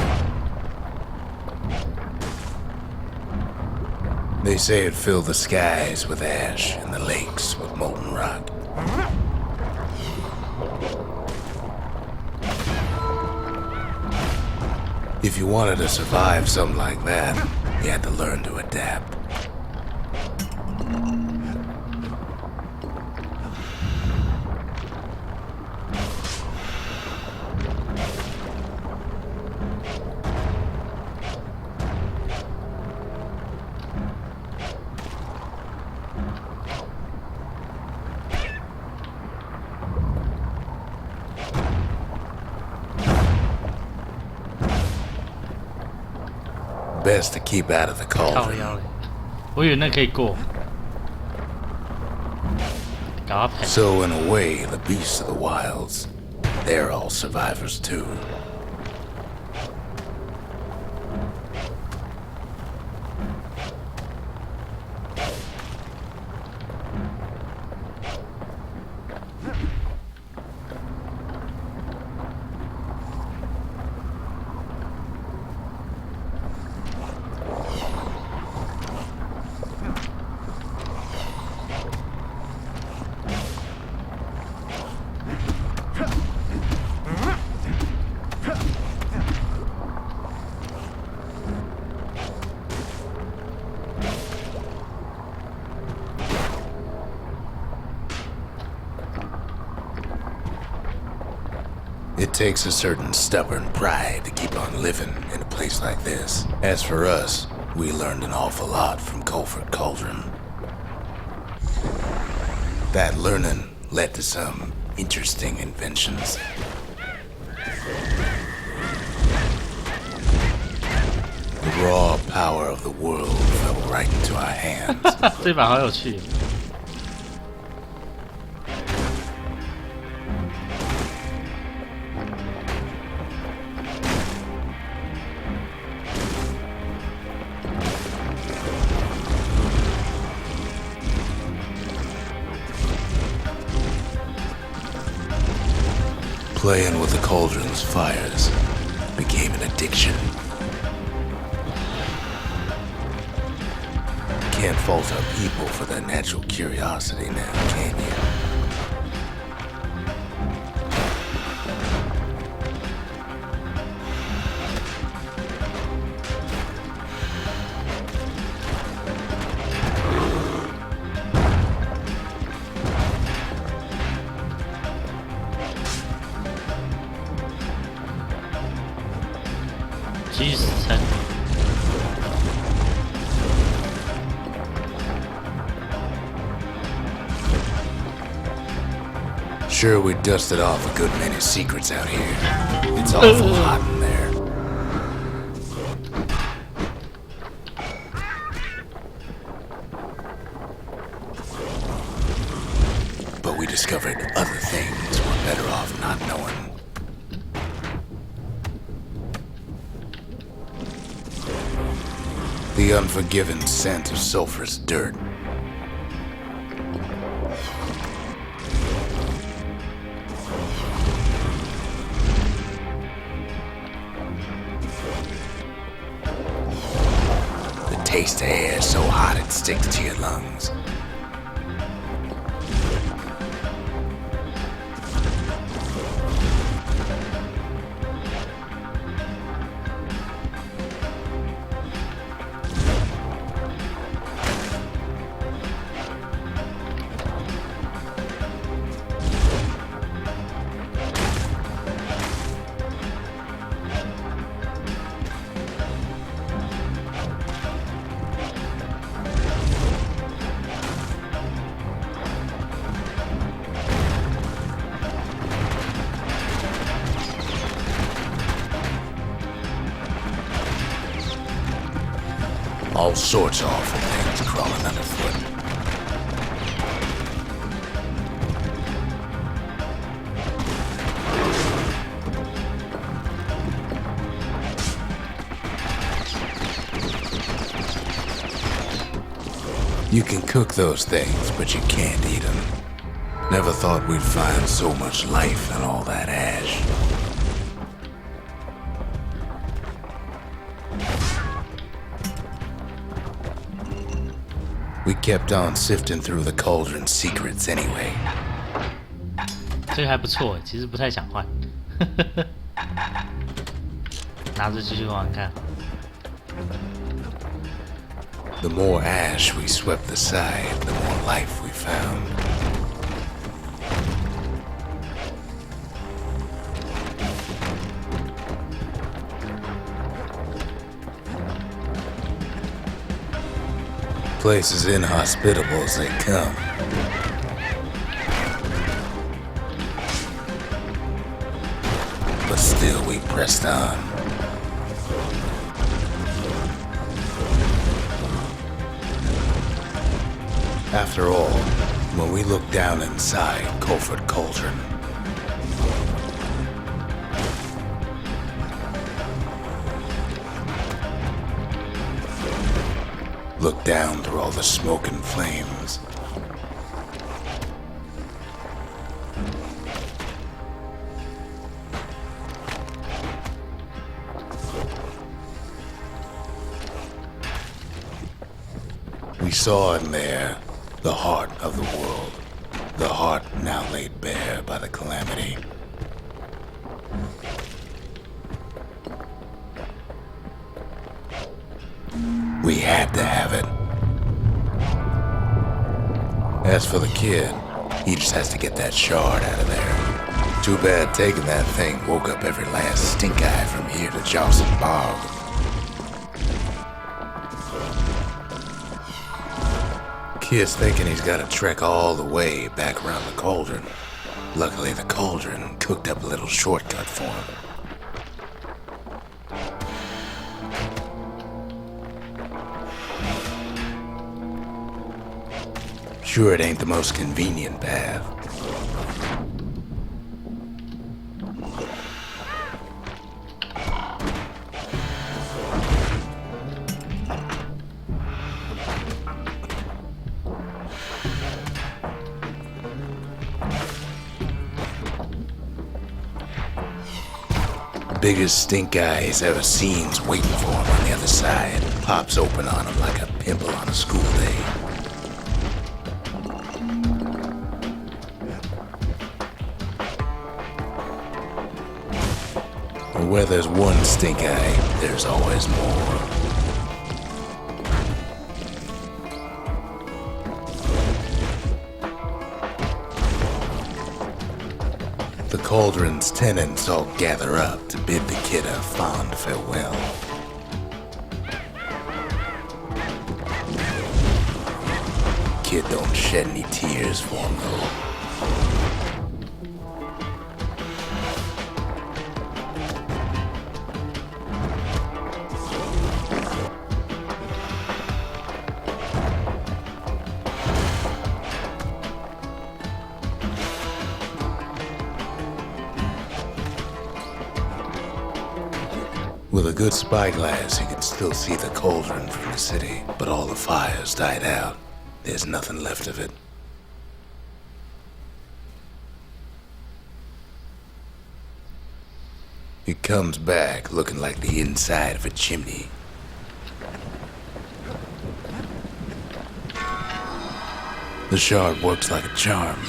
They say it filled the skies with ash and the lakes with molten rock. If you wanted to survive something like that, you had to learn to adapt. Best to keep out of the 靠 cauldron. 腰嘞，我以为那可以过。搞到赔。 So in a way, the beasts of the wilds, they're all survivors too. It takes a certain stubborn pride to keep on living in a place like this. As for us, we learned an awful lot from Colford Cauldron. That learning led to some interesting inventions. The raw power of the world fell right into our hands. 这把好有趣。 Playing with the cauldron's fires became an addiction. Can't fault our people for their natural curiosity now, can you? Sure, we dusted off a good many secrets out here. It's awful hot in there. But we discovered other things we're better off not knowing. The unforgiving scent of sulfurous dirt. taste air so hot it sticks to your lungs. All sorts of awful things crawling underfoot. You can cook those things, but you can't eat them. Never thought we'd find so much life in all that ash. We kept on sifting through the cauldron's secrets anyway. 这个还不错，其实不太想换。拿着继续玩玩看。The more ash we swept aside, the more life we found. Place as inhospitable as they come. But still we pressed on. After all, when we looked down inside Colford Cauldron, looked down through all the smoke and flames, we saw in there the heart of the world, the heart now laid bare by the calamity. We had to have it. As for the kid, he just has to get that shard out of there. Too bad taking that thing woke up every last stink eye from here to Johnson Bog. Kid's thinking he's got to trek all the way back around the cauldron. Luckily, the cauldron cooked up a little shortcut for him. Sure, it ain't the most convenient path. Biggest stink eye he's ever seen's waiting for him on the other side. Pops open on him like a pimple on a school day. But where there's one stink eye, there's always more. The cauldron's tenants all gather up to bid the kid a fond farewell. Kid don't shed any tears for him though. With a good spyglass, he can still see the cauldron from the city, but all the fires died out. There's nothing left of it. He comes back looking like the inside of a chimney. The shard works like a charm.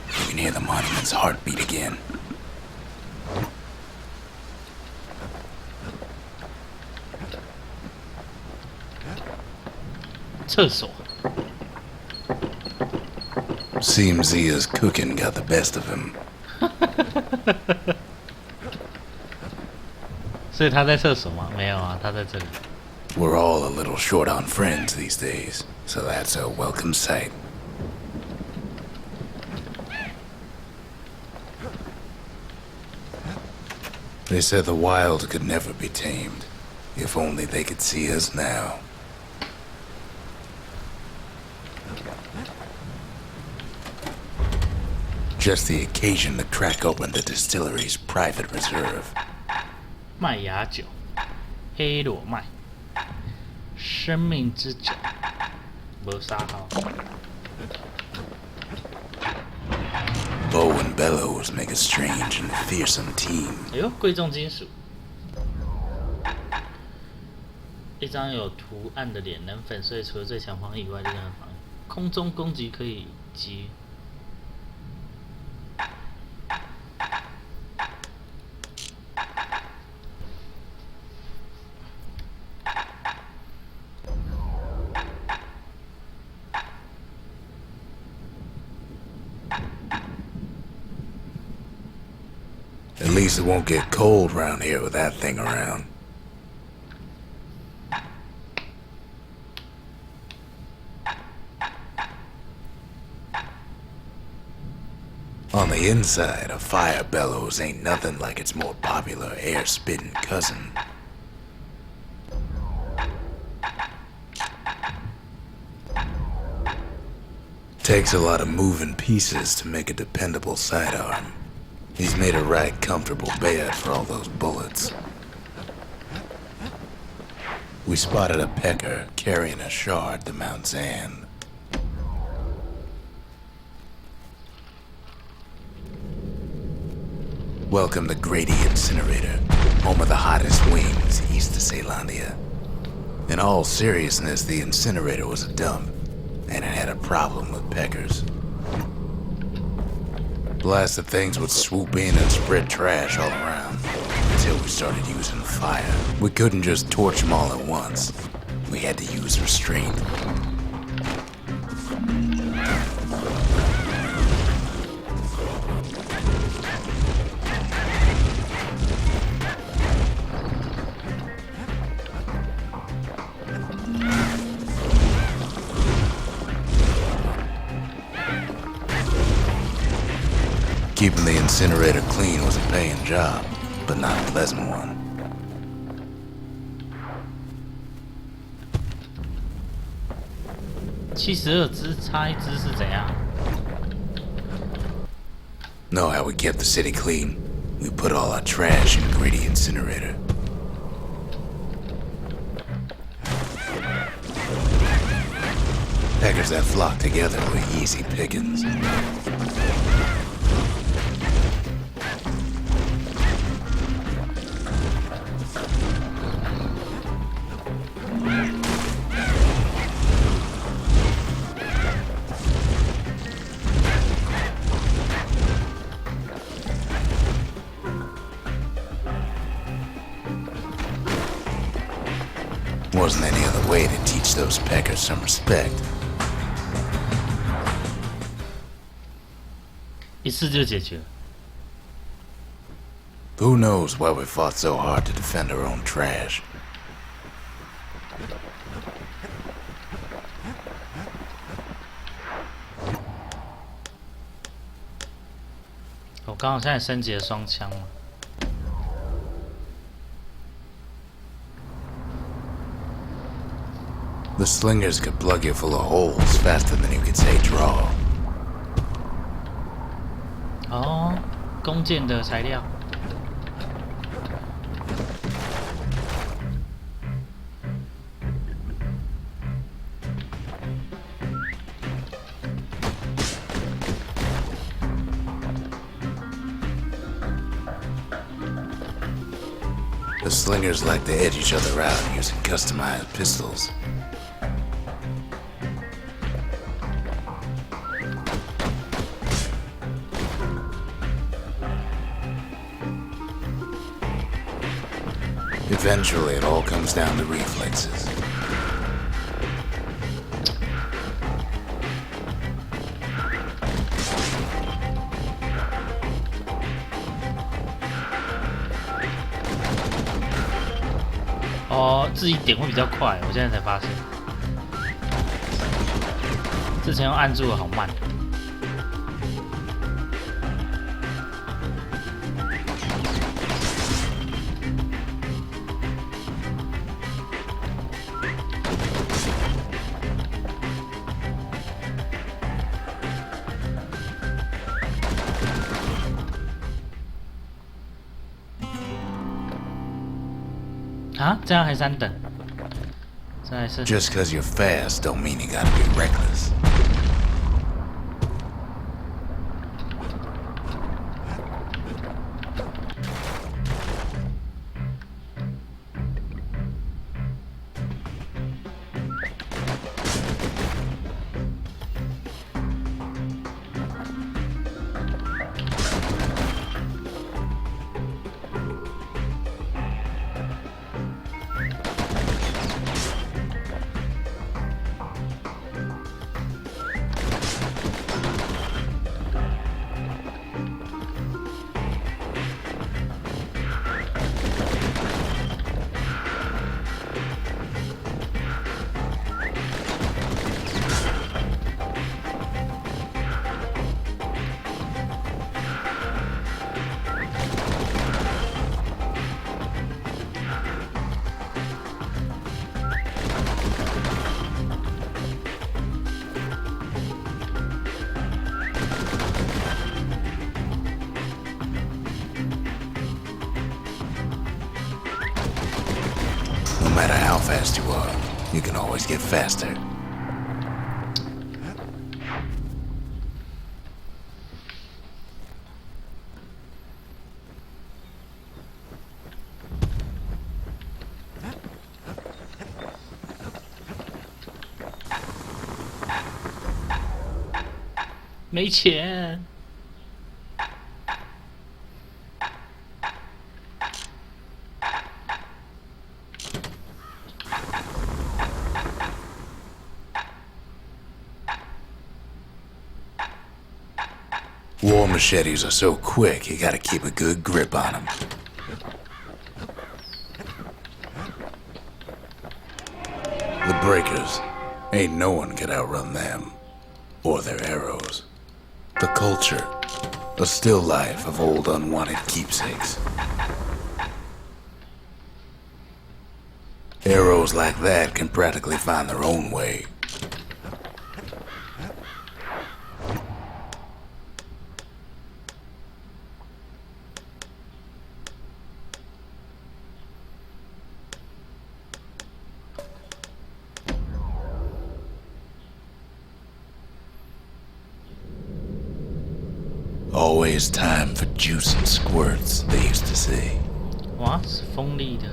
You can hear the monument's heartbeat again. 厕所。 Seems Zia's cooking got the best of him. 所以他在厕所吗？没有啊，他在这里。 We're all a little short on friends these days, so that's a welcome sight. They said the wild could never be tamed. If only they could see us now. Just the occasion to crack open the distillery's private reserve. 麦芽酒，黑裸麦，生命之酒，没啥好。 Bow and bellows make a strange and fearsome team. 哎呦，贵重金属。一张有图案的脸能粉碎除了最强防御以外的任何防御。空中攻击可以击。 At least it won't get cold around here with that thing around. On the inside, a fire bellows ain't nothing like its more popular air-spitting cousin. Takes a lot of moving pieces to make a dependable sidearm. He's made a right comfortable bed for all those bullets. We spotted a pecker carrying a shard to Mount Zan. Welcome to Grady Incinerator, home of the hottest wings east of Ceylondia. In all seriousness, the incinerator was a dump, and it had a problem with peckers. Blasted things would swoop in and spread trash all around, until we started using fire. We couldn't just torch them all at once. We had to use restraint. Keeping the incinerator clean was a paying job, but not a pleasant one. 72只差一只是怎样？ Know how we kept the city clean? We put all our trash in Grady Incinerator. Packers that flock together were easy pickings. Wasn't any other way to teach those peckers some respect. 一次就解决。 Who knows why we fought so hard to defend our own trash? 我刚好现在升级了双枪嘛。 The slingers could plug you full of holes faster than you could say draw. 哦，弓箭的材料。 The slingers like to edge each other out using customized pistols. Eventually, it all comes down to reflexes.哦，自己点会比较快，我现在才发现，之前用按住的好慢。啊，这样还3等，这还是 Just because you're fast don't mean you gotta be reckless. No matter how fast you are, you can always get faster. 没钱。War machetes are so quick, you gotta keep a good grip on them. The breakers, ain't no one could outrun them, or their arrows. The culture, a still life of old unwanted keepsakes. Arrows like that can practically find their own way. Always time for juice and squirts, they used to say. 哇，是锋利的。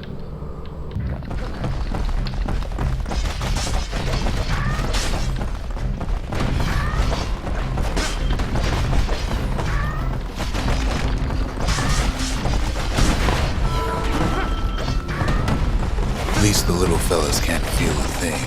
At least the little fellas can't feel a thing.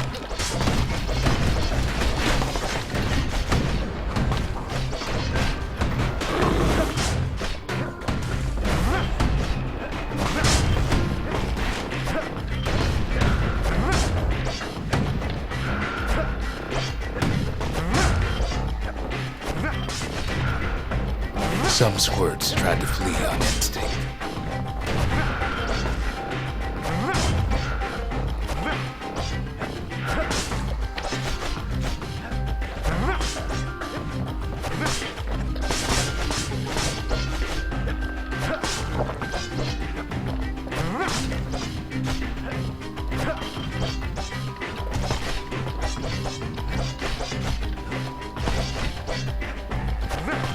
Some squirts tried to flee on instinct.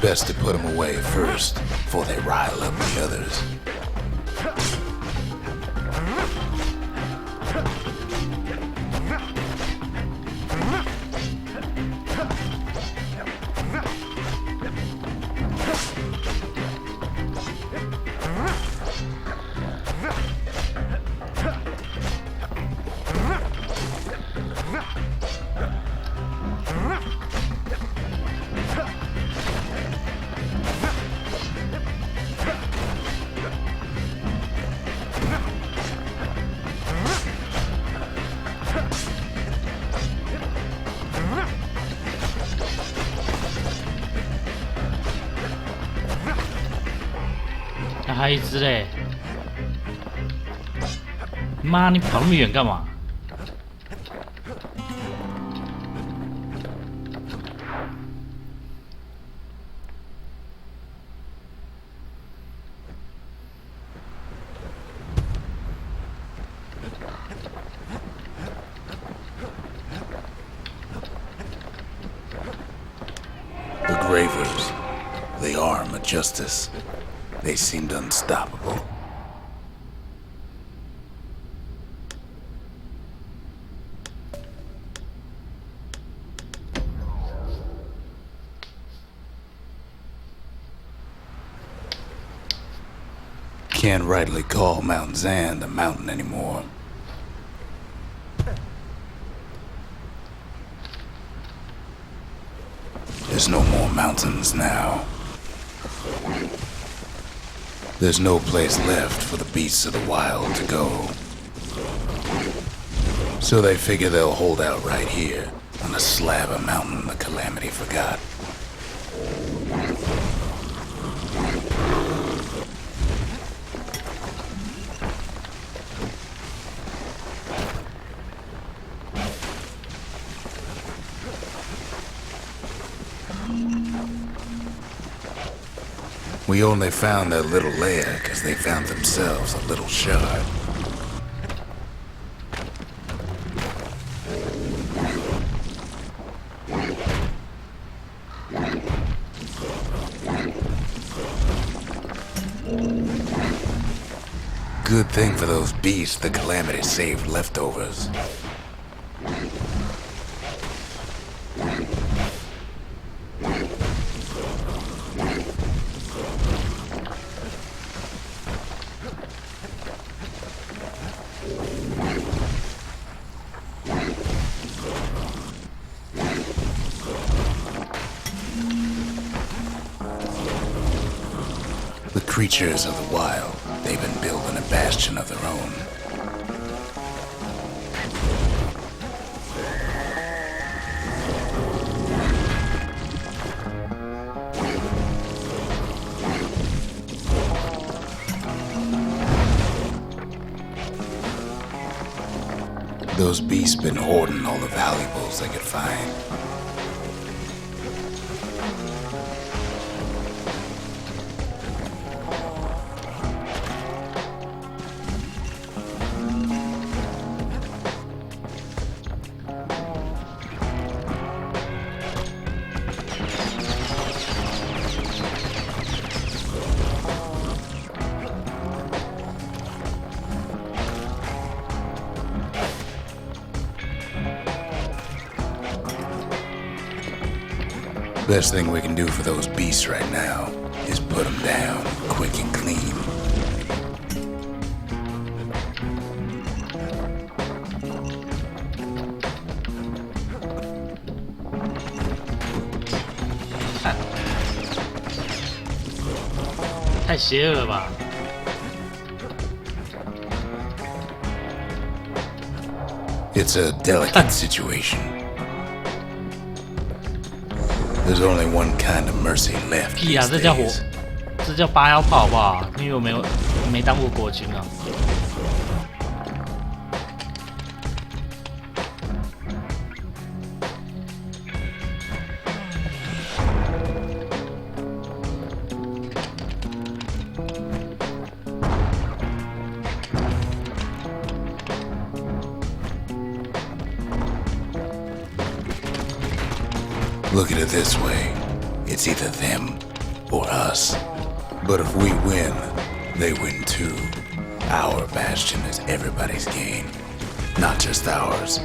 Best to put them away first, before they rile up the others. 还有一只嘞！妈，你跑那么远干嘛？The Gravers, the arm of justice. They seemed unstoppable. Can't rightly call Mount Zan a mountain anymore. There's no more mountains now. There's no place left for the beasts of the wild to go. So they figure they'll hold out right here on a slab of mountain the Calamity forgot. We only found their little lair because they found themselves a little shard. Good thing for those beasts the Calamity saved leftovers. The creatures of the wild, they've been building a bastion of their own. Those beasts been hoarding all the valuables they could find. Best thing we can do for those beasts right now is put them down quick and clean.太邪恶了吧！ It's a delicate situation. There's only one kind of mercy left. 屁啊，这叫火，这叫8幺炮好不好？因为我没当过国军啊。Look at it this way. It's either them or us. But if we win, they win too. Our bastion is everybody's gain, not just ours.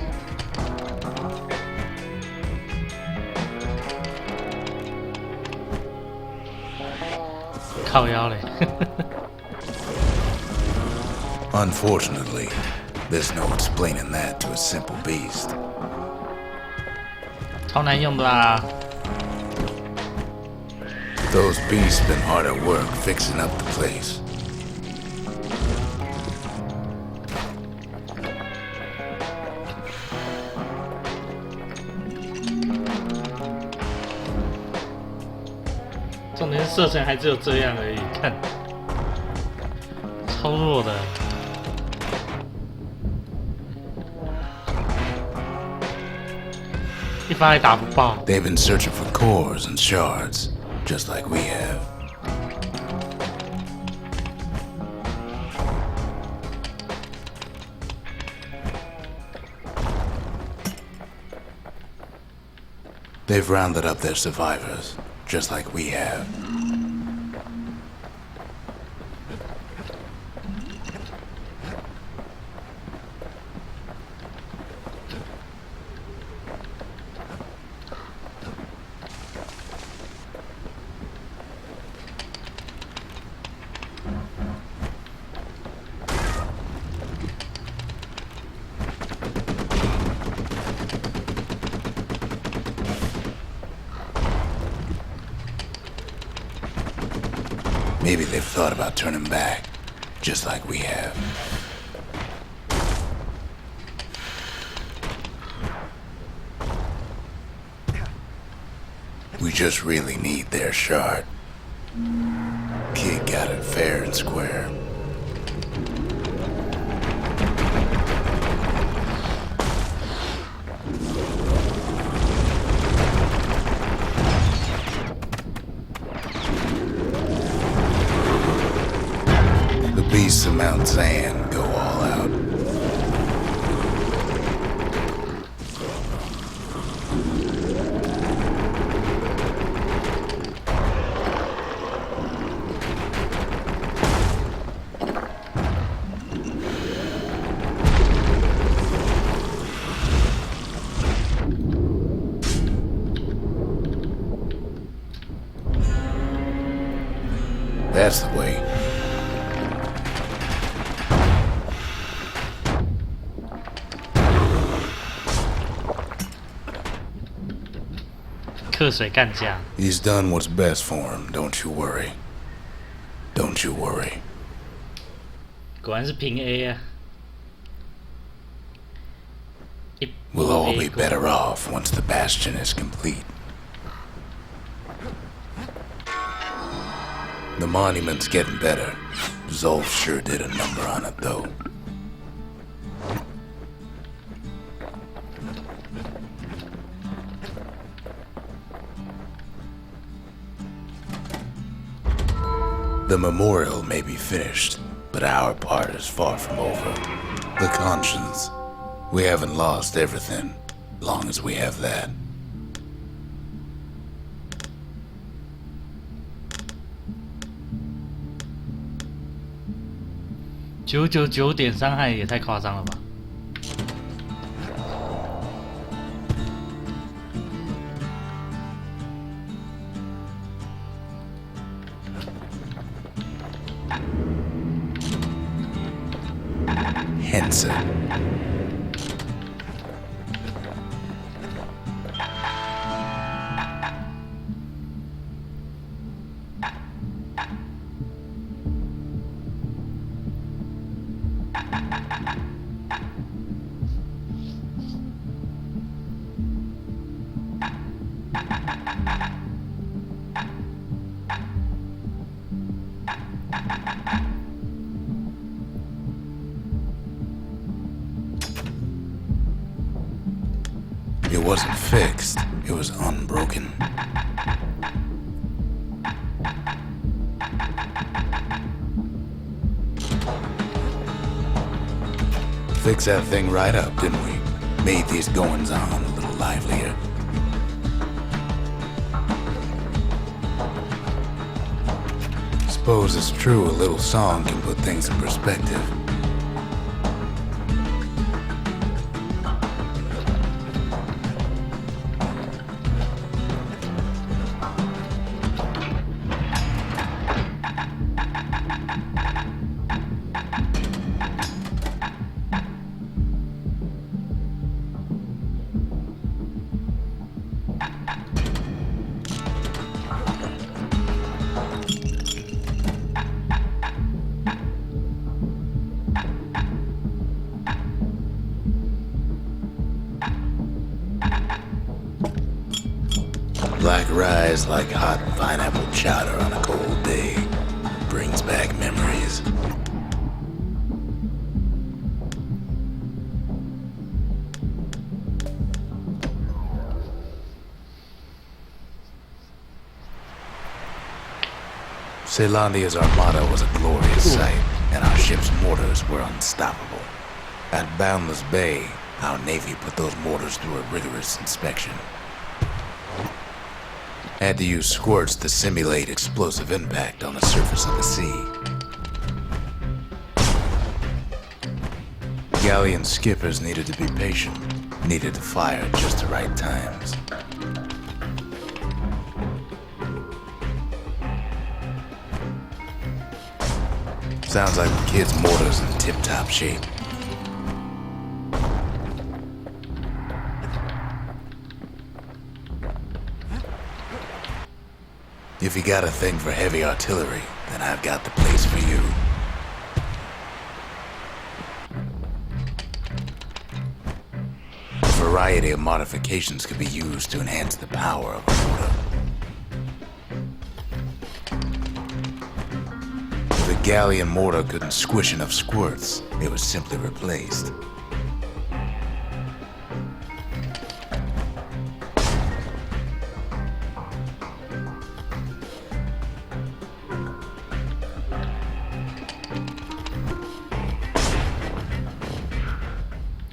靠腰嘞。Unfortunately, there's no explaining that to a simple beast. 超难用的啦。 Those beasts been hard at work fixing up the place. 重点是射程还只有这样而已，看。超弱的。一发也打不爆。 They've been searching for cores and shards, just like we have. They've rounded up their survivors, just like we have. Maybe they've thought about turning back, just like we have. We just really need their shard. Kid got it fair and square. The beasts of Mount Zan go all out. That's the way. 客水干架。 He's done what's best for him, don't you worry. Don't you worry. 果然是平 A 啊。We'll all be better off once the Bastion is complete. The monument's getting better. Zolf sure did a number on it, though. The memorial may be finished, but our part is far from over. The conscience. We haven't lost everything, long as we have that. 999点伤害也太夸张了吧！ Henson. It wasn't fixed, it was unbroken. Fixed that thing right up, didn't we? Made these goings-on a little livelier. Suppose it's true a little song can put things in perspective. Black rise like hot pineapple chowder on a cold day. Brings back memories. Celandia's armada was a glorious sight, and our ship's mortars were unstoppable. At Boundless Bay, our Navy put those mortars through a rigorous inspection. Had to use squirts to simulate explosive impact on the surface of the sea. Galleon skippers needed to be patient, needed to fire at just the right times. Sounds like the kid's mortar's in tip-top shape. If you got a thing for heavy artillery, then I've got the place for you. A variety of modifications could be used to enhance the power of a mortar. If a galleon mortar couldn't squish enough squirts, it was simply replaced.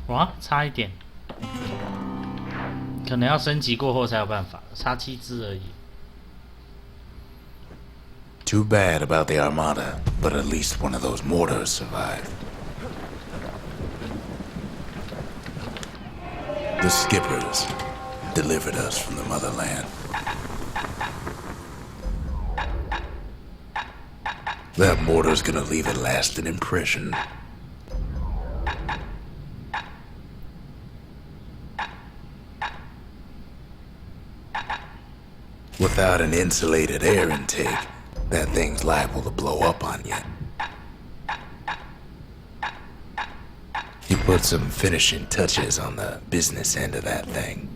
哇，差一点，可能要升级过后才有办法，差7只而已。Too bad about the Armada, but at least one of those mortars survived. The skippers delivered us from the motherland. That mortar's gonna leave a lasting impression. Without an insulated air intake, that thing's liable to blow up on you. You put some finishing touches on the business end of that thing.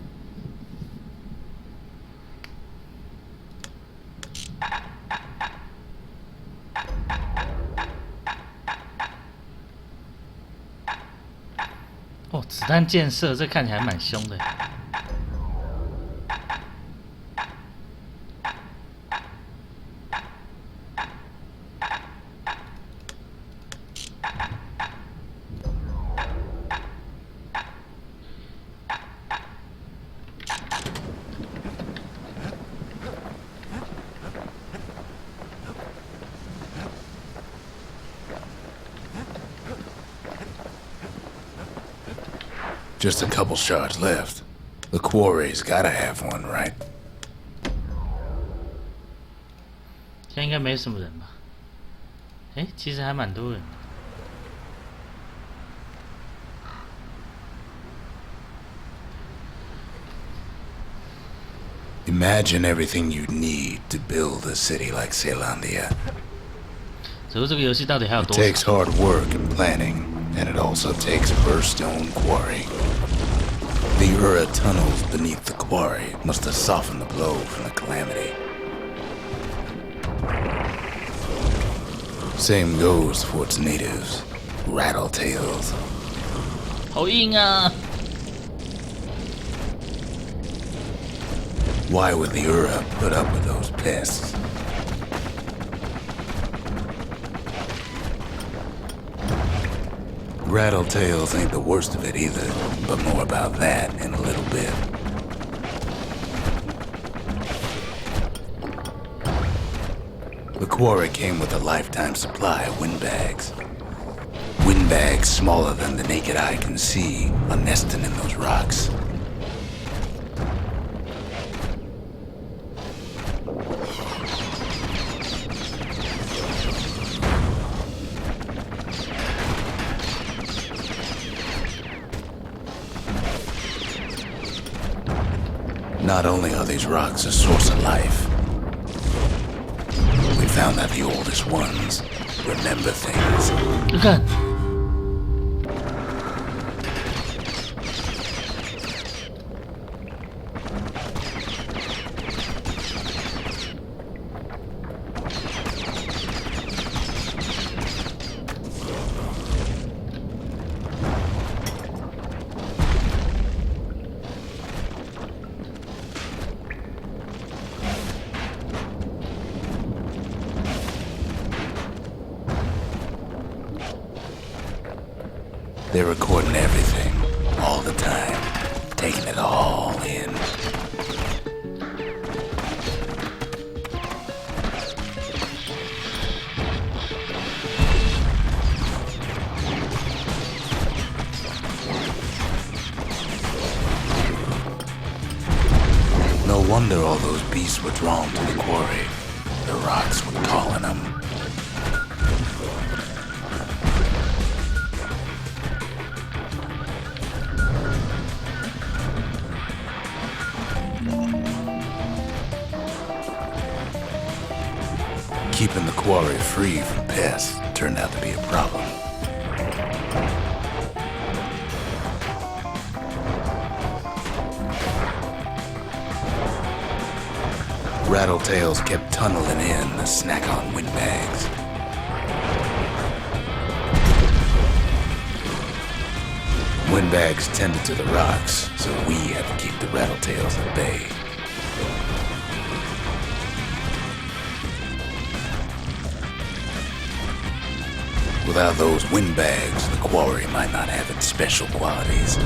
哦，子弹箭射，这看起来蛮凶的。Just a couple shards left. The quarry's gotta have one, right? 现在应该没什么人吧？哎，其实还蛮多人的。Imagine everything you'd need to build a city like Celandia. 只不过这个游戏到底还有 It 多少？ takes hard work and planning, and it also takes a burstone quarry. The Ura tunnels beneath the quarry must have softened the blow from the calamity. Same goes for its natives, rattletails. 好硬啊！ Why would the Ura put up with those pests? Rattletails ain't the worst of it either, but more about that in a little bit. The quarry came with a lifetime supply of windbags. Windbags smaller than the naked eye can see are nesting in those rocks. Not only are these rocks a source of life, we found that the oldest ones remember things. 你看， They're recording everything, all the time, taking it all in. No wonder all those beasts were drawn to the quarry. The rocks were calling them. Keeping the quarry free from pests turned out to be a problem. Rattletails kept tunneling in to snack on windbags. Windbags tended to the rocks, so we had to keep the rattletails at bay. Without those windbags, the quarry might not have its special qualities.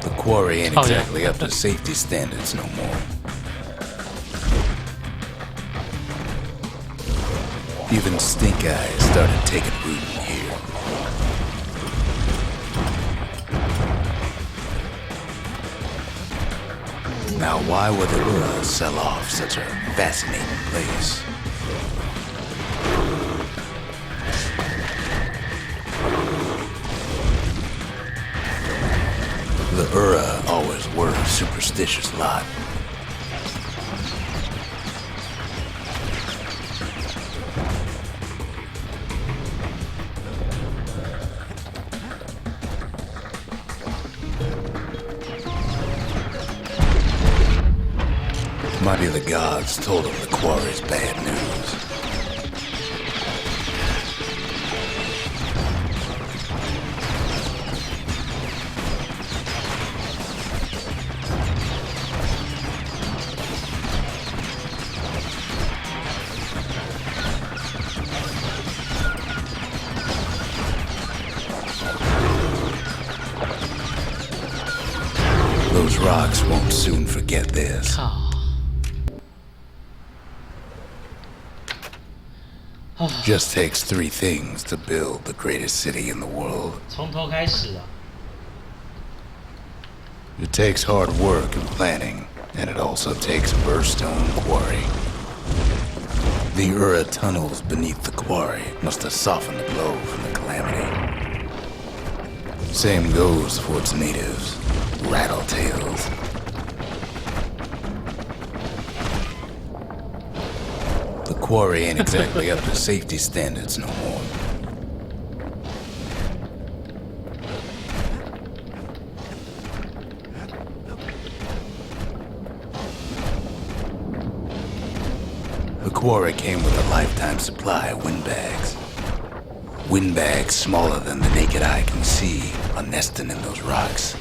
The quarry ain't exactly up to safety standards no more. Even stink eyes started taking root in here. Now why would the Ura sell off such a fascinating place? The Ura always were a superstitious lot. Might be the gods told them the quarry's bad news. Those rocks won't soon forget this. Just takes three things to build the greatest city in the world. 从头开始啊。 It takes hard work and planning, and it also takes a burstone quarry. The Ura tunnels beneath the quarry must have softened the blow from the calamity. Same goes for its natives, rattletails. The quarry ain't exactly up to safety standards no more. The quarry came with a lifetime supply of windbags. Windbags smaller than the naked eye can see are nesting in those rocks.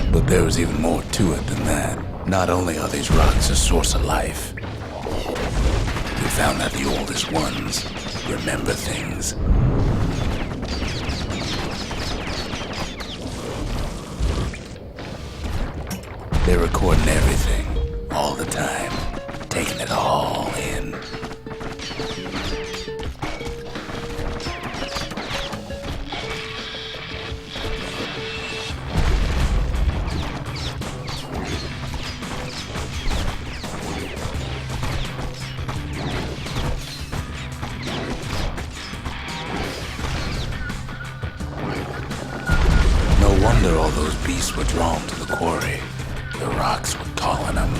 But there was even more to it than that. Not only are these rocks a source of life, we found that the oldest ones remember things. They're recording everything, all the time, taking it all in. No wonder all those beasts were drawn to the quarry. The rocks were calling them.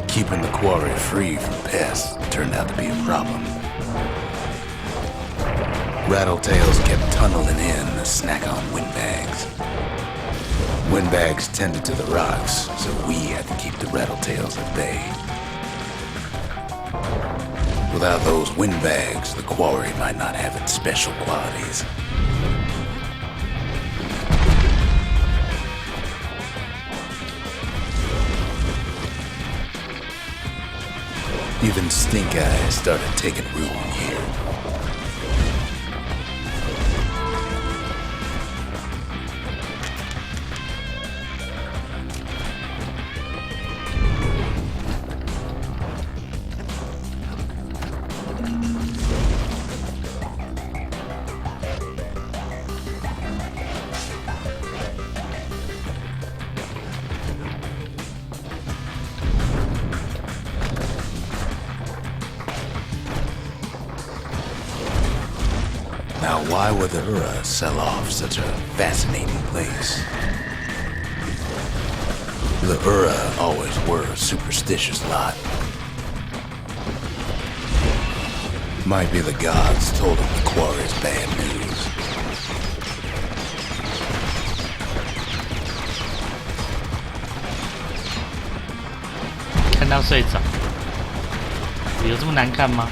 Keeping the quarry free from pests turned out to be a problem. Rattletails kept tunneling in to snack on windbags. Windbags tended to the rocks, so we had to keep the rattletails at bay. Without those windbags, the quarry might not have its special qualities. Even stink eyes started taking root here. Now, why would the Ura sell off such a fascinating place? The Ura always were a superstitious lot. Might be the gods told them the quarry's bad news. 看到睡着，有这么难看吗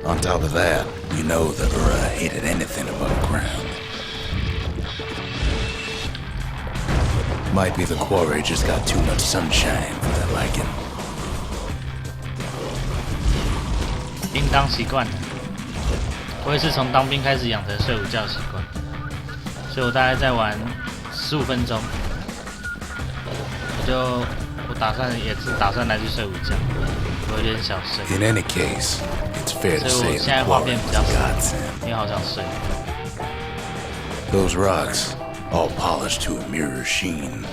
？On top of that, you know the Ura hated anything above ground. Might be the quarry just got too much sunshine for their liking. 应当习惯了。我也是从当兵开始养成睡午觉习惯，所以我大概在玩15分钟，我打算来去睡午觉，我有点想睡。 In any case, it's fair to 所以 say 我现 the 在画 quarry 面比 was 较 a 少， godsend. 因为好想睡。 Those rocks, all polished to a mirror sheen.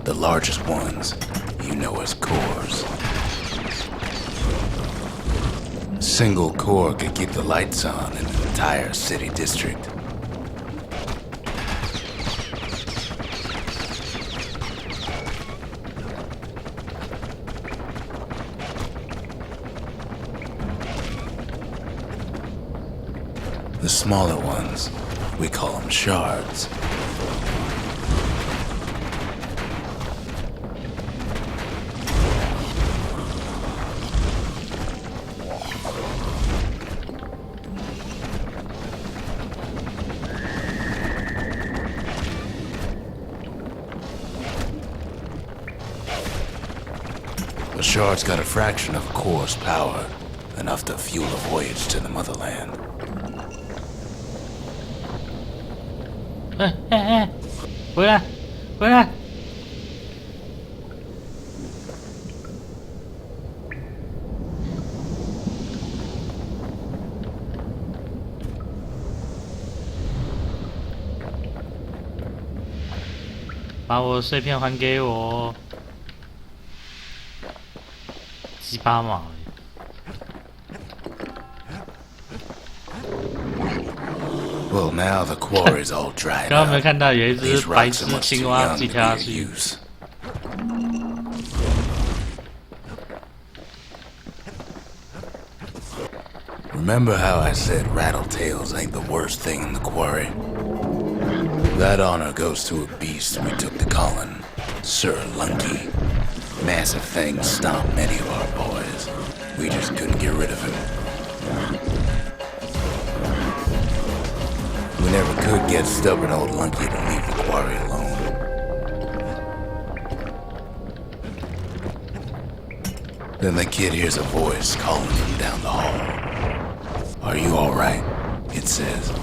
The largest ones, you know as cores. A single core could keep the lights on in an entire city district. The smaller ones, we call them shards. The shard's got a fraction of a core's power, enough to fuel a voyage to the motherland. 回来，回来！把我的碎片还给我！鸡巴毛！ Well, now the quarry's all dried 刚刚有没有 up. 看到有一只 These 白 rocks 痴 are much 青 too 蛙 young 自己 to 跳下 be 去？ of use. Remember how I said rattletails ain't the worst thing in the quarry? That honor goes to a beast we took to Colin, Sir Lunky. Massive thing stomped many of our boys. We just couldn't get rid of him. We never could get stubborn old Lunky to leave the quarry alone. Then the kid hears a voice calling from down the hall. Are you alright? It says.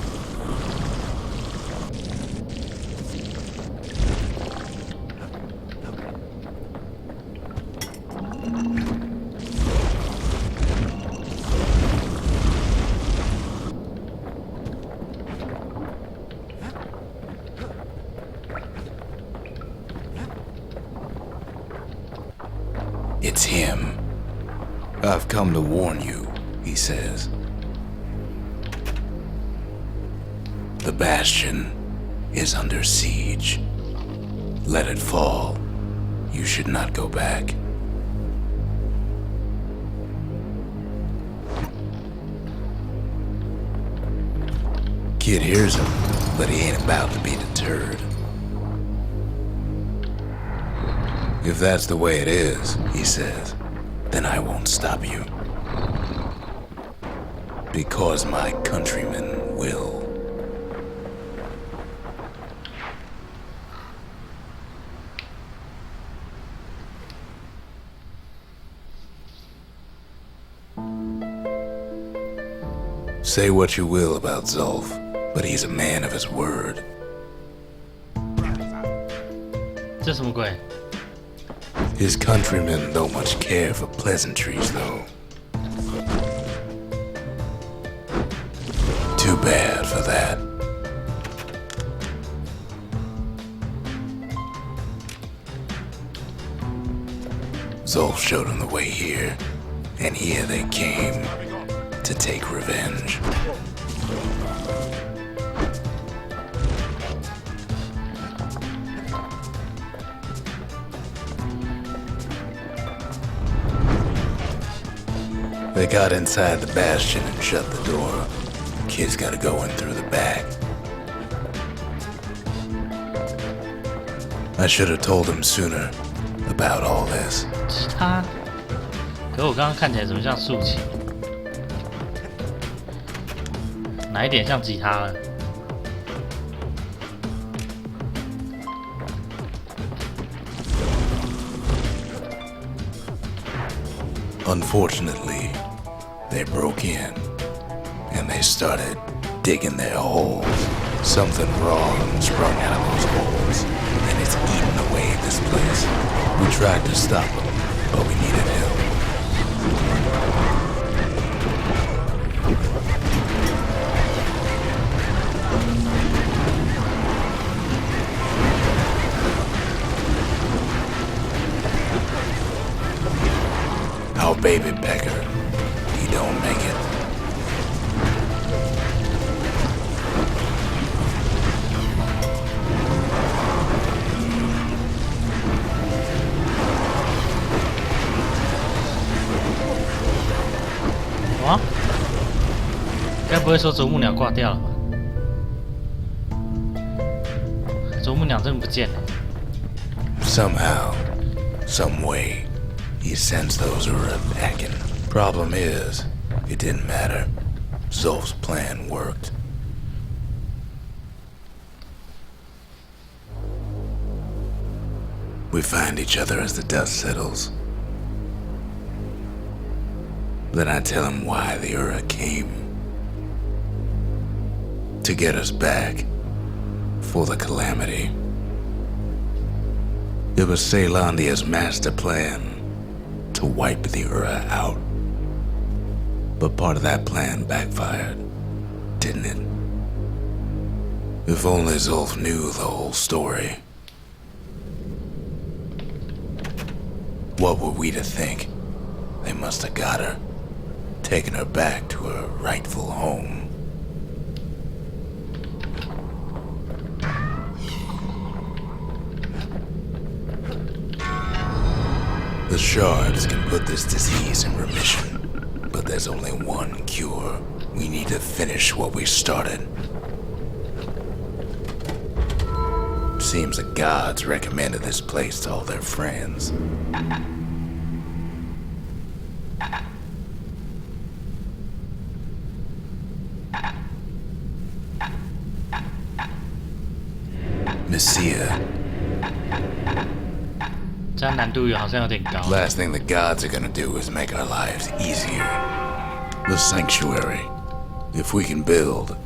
It's him. I've come to warn you, he says. The Bastion is under siege. Let it fall. You should not go back. Kid hears him, but he ain't about to be deterred. If that's the way it is, he says, then I won't stop you. Because my countrymen will. Say what you will about Zulf, but he's a man of his word. 这什么鬼？ His countrymen don't much care for pleasantries, though. Too bad for that. Zulf showed him the way here, and here they came to take revenge. They got inside the Bastion and shut the door. Kid's gotta go in through the back. I should have told him sooner about all this. 吉他？可我刚刚看起来怎么像竖琴？哪一点像吉他了？ Unfortunately, they broke in and they started digging their holes. Something wrong sprung out of those holes, and it's eating away at this place. We tried to stop them, but we needed help. Our baby Becker, he don't make it. What? 该不会说啄木鸟挂掉了吧？啄木鸟真的不见了。 Somehow, some way, he sends those Ura packing. Problem is, it didn't matter. Zulf's plan worked. We find each other as the dust settles. Then I tell him why the Ura came. To get us back. For the calamity. It was Ceylandia's master plan to wipe the Ura out. But part of that plan backfired, didn't it? If only Zulf knew the whole story. What were we to think? They must have got her, taken her back to her rightful home. The shards can put this disease in remission, but there's only one cure. We need to finish what we started. Seems the gods recommended this place to all their friends. Messiah. 这样难度好像有点高。Last thing the gods are gonna do is make our lives easier. The sanctuary. If we can build,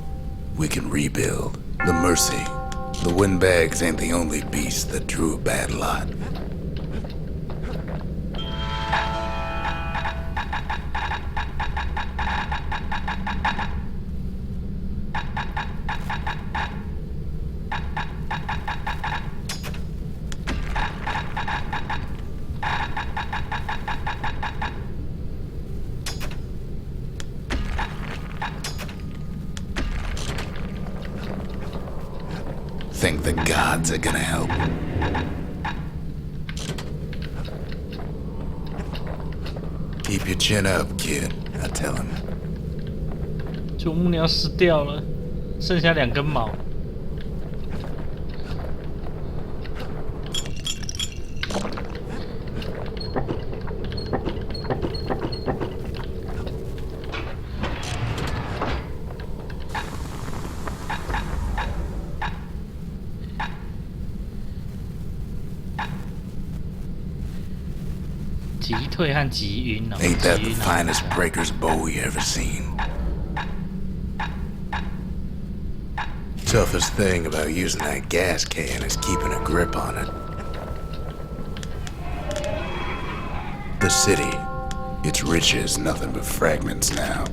we can rebuild. The mercy. The windbags ain't the only beast that drew a bad lot. Think the gods are gonna help? Keep your chin up, kid, I tell him. 啄木鸟死掉了，剩下2根毛。击退和击晕哦。 Ain't that the finest breaker's bow you ever seen? Toughest thing about using that gas can is keeping a grip on it. The city, its riches nothing but fragments now.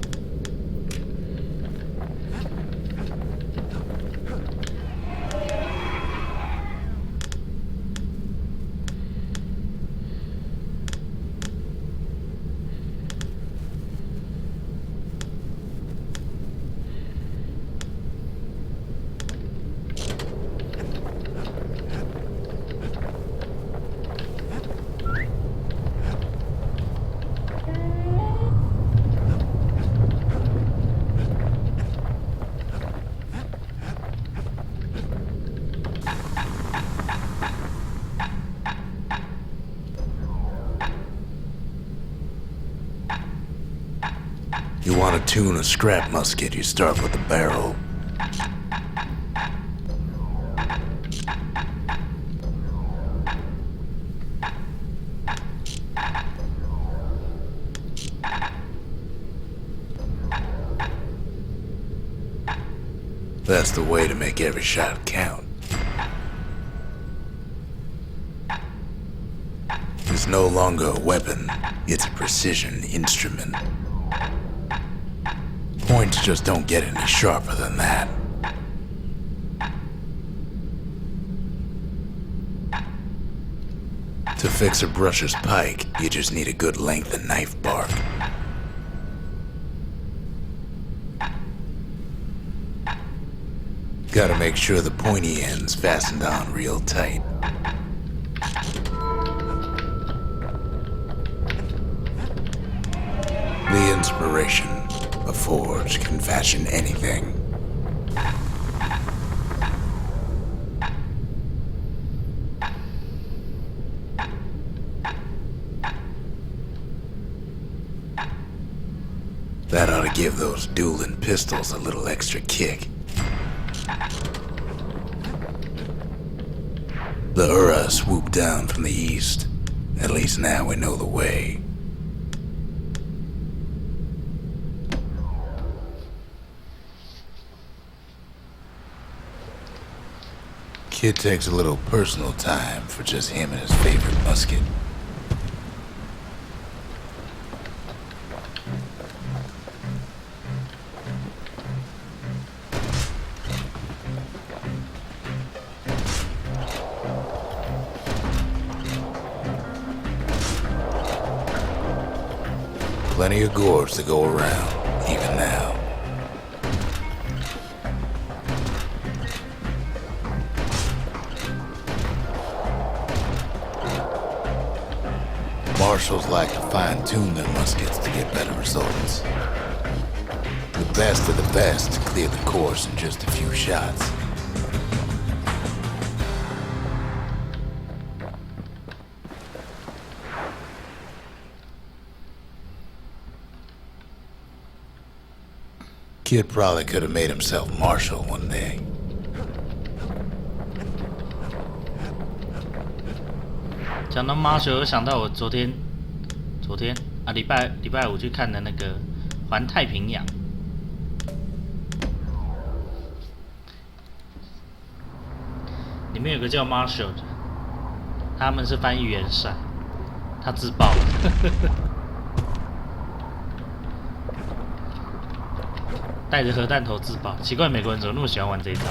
You want to tune a scrap musket, you start with the barrel. That's the way to make every shot count. It's no longer a weapon, it's a precision instrument. Points just don't get any sharper than that. To fix a brusher's pike, you just need a good length of knife bark. Gotta make sure the pointy end's fastened on real tight. The inspiration. A forge can fashion anything. That ought to give those dueling pistols a little extra kick. The Ura swooped down from the east. At least now we know the way. Kid takes a little personal time for just him and his favorite musket. Plenty of gourds to go around, even now. Marshals like to fine-tune their muskets to get better results. The best of the best clear the course in just a few shots. Kid probably could have made himself marshal one day. 讲到 Marshall， 我想到我昨天啊，礼拜五去看的那个环太平洋，里面有个叫 Marshall 的，他们是翻译元帅，他自爆了，带着核弹头自爆，奇怪美国人怎么那么喜欢玩这一招？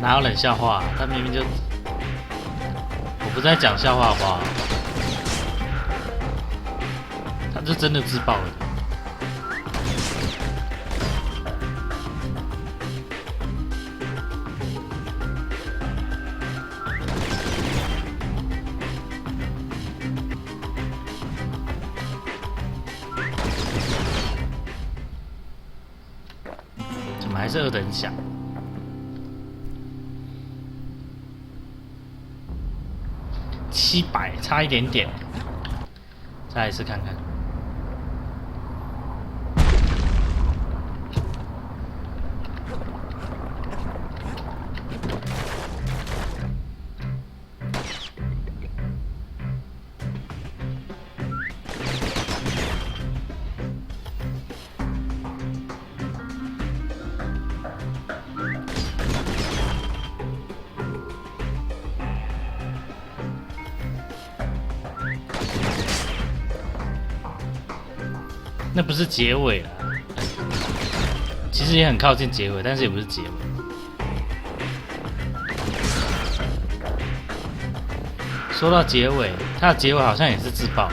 哪有冷笑话、他明明就……我不是在讲笑话好不好？他就真的自爆了。怎么还是2等响？700，差一点点，再来一次看看。那不是结尾了，其实也很靠近结尾，但是也不是结尾。说到结尾，它的结尾好像也是自爆，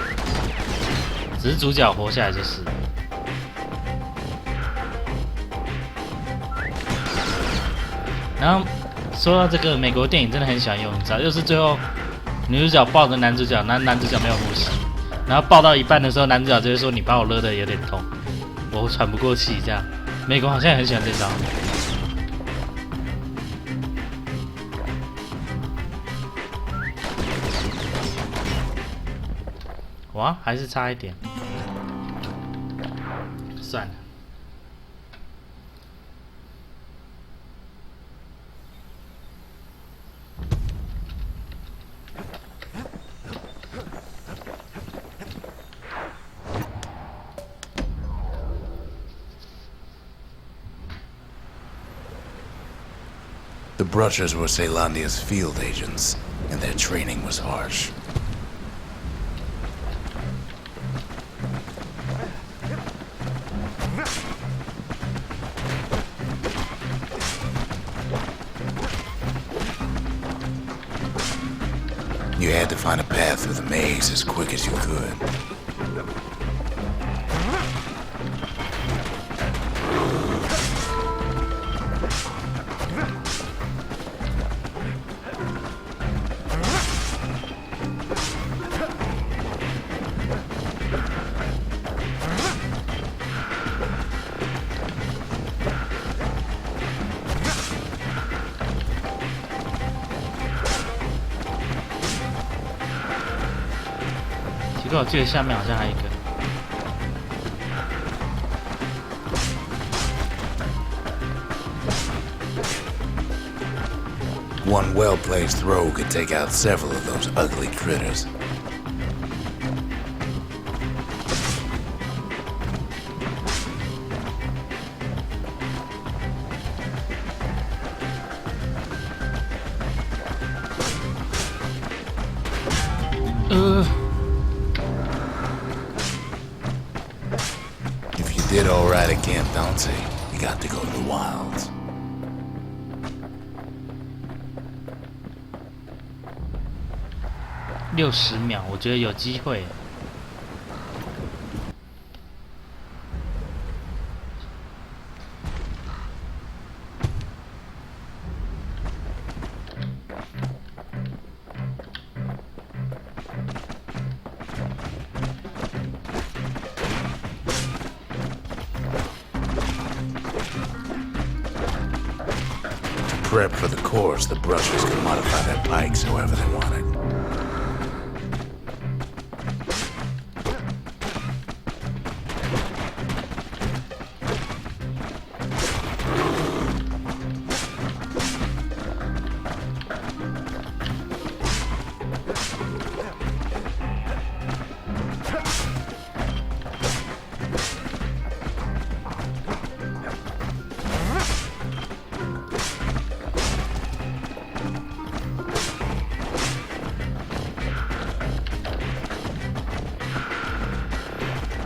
只是主角活下来就是。然后说到这个，美国电影真的很喜欢用一招，就是最后女主角抱着男主角，男主角没有呼吸。然后抱到一半的时候，男主角就会说：“你把我勒得有点痛，我喘不过气。”这样，美国好像也很喜欢这招。哇，还是差一点，算了。The Brushers were Celandia's field agents, and their training was harsh. You had to find a path through the maze as quick as you could.我记得下面好像还有一个。One well-placed throw could take out several of those ugly critters. If you did all right at Camp Dante, you got to go to the wilds. 60秒，我觉得有机会。prep for the course, the brushers could modify their pikes however they wanted.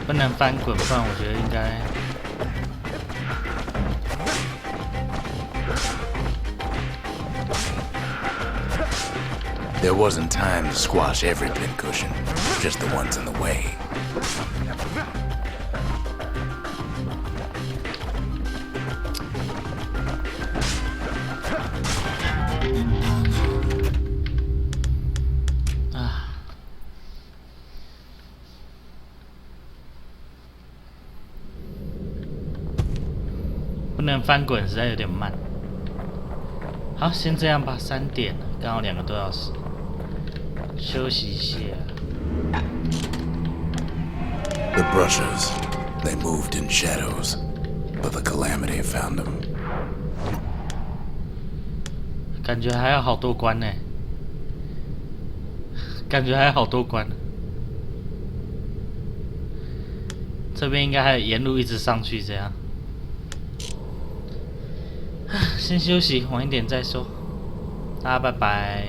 不能翻滚，不然我觉得应该。There wasn't time to squash every pincushion, just the ones in the way. 不能翻滚，实在有点慢。好，先这样吧，3点了，刚好2个多小时，休息一下。The brushers, they moved in shadows, but the calamity found them. 感觉还有好多关呢，感觉还有好多关。这边应该还有沿路一直上去这样。先休息，晚一点再说。大家拜拜。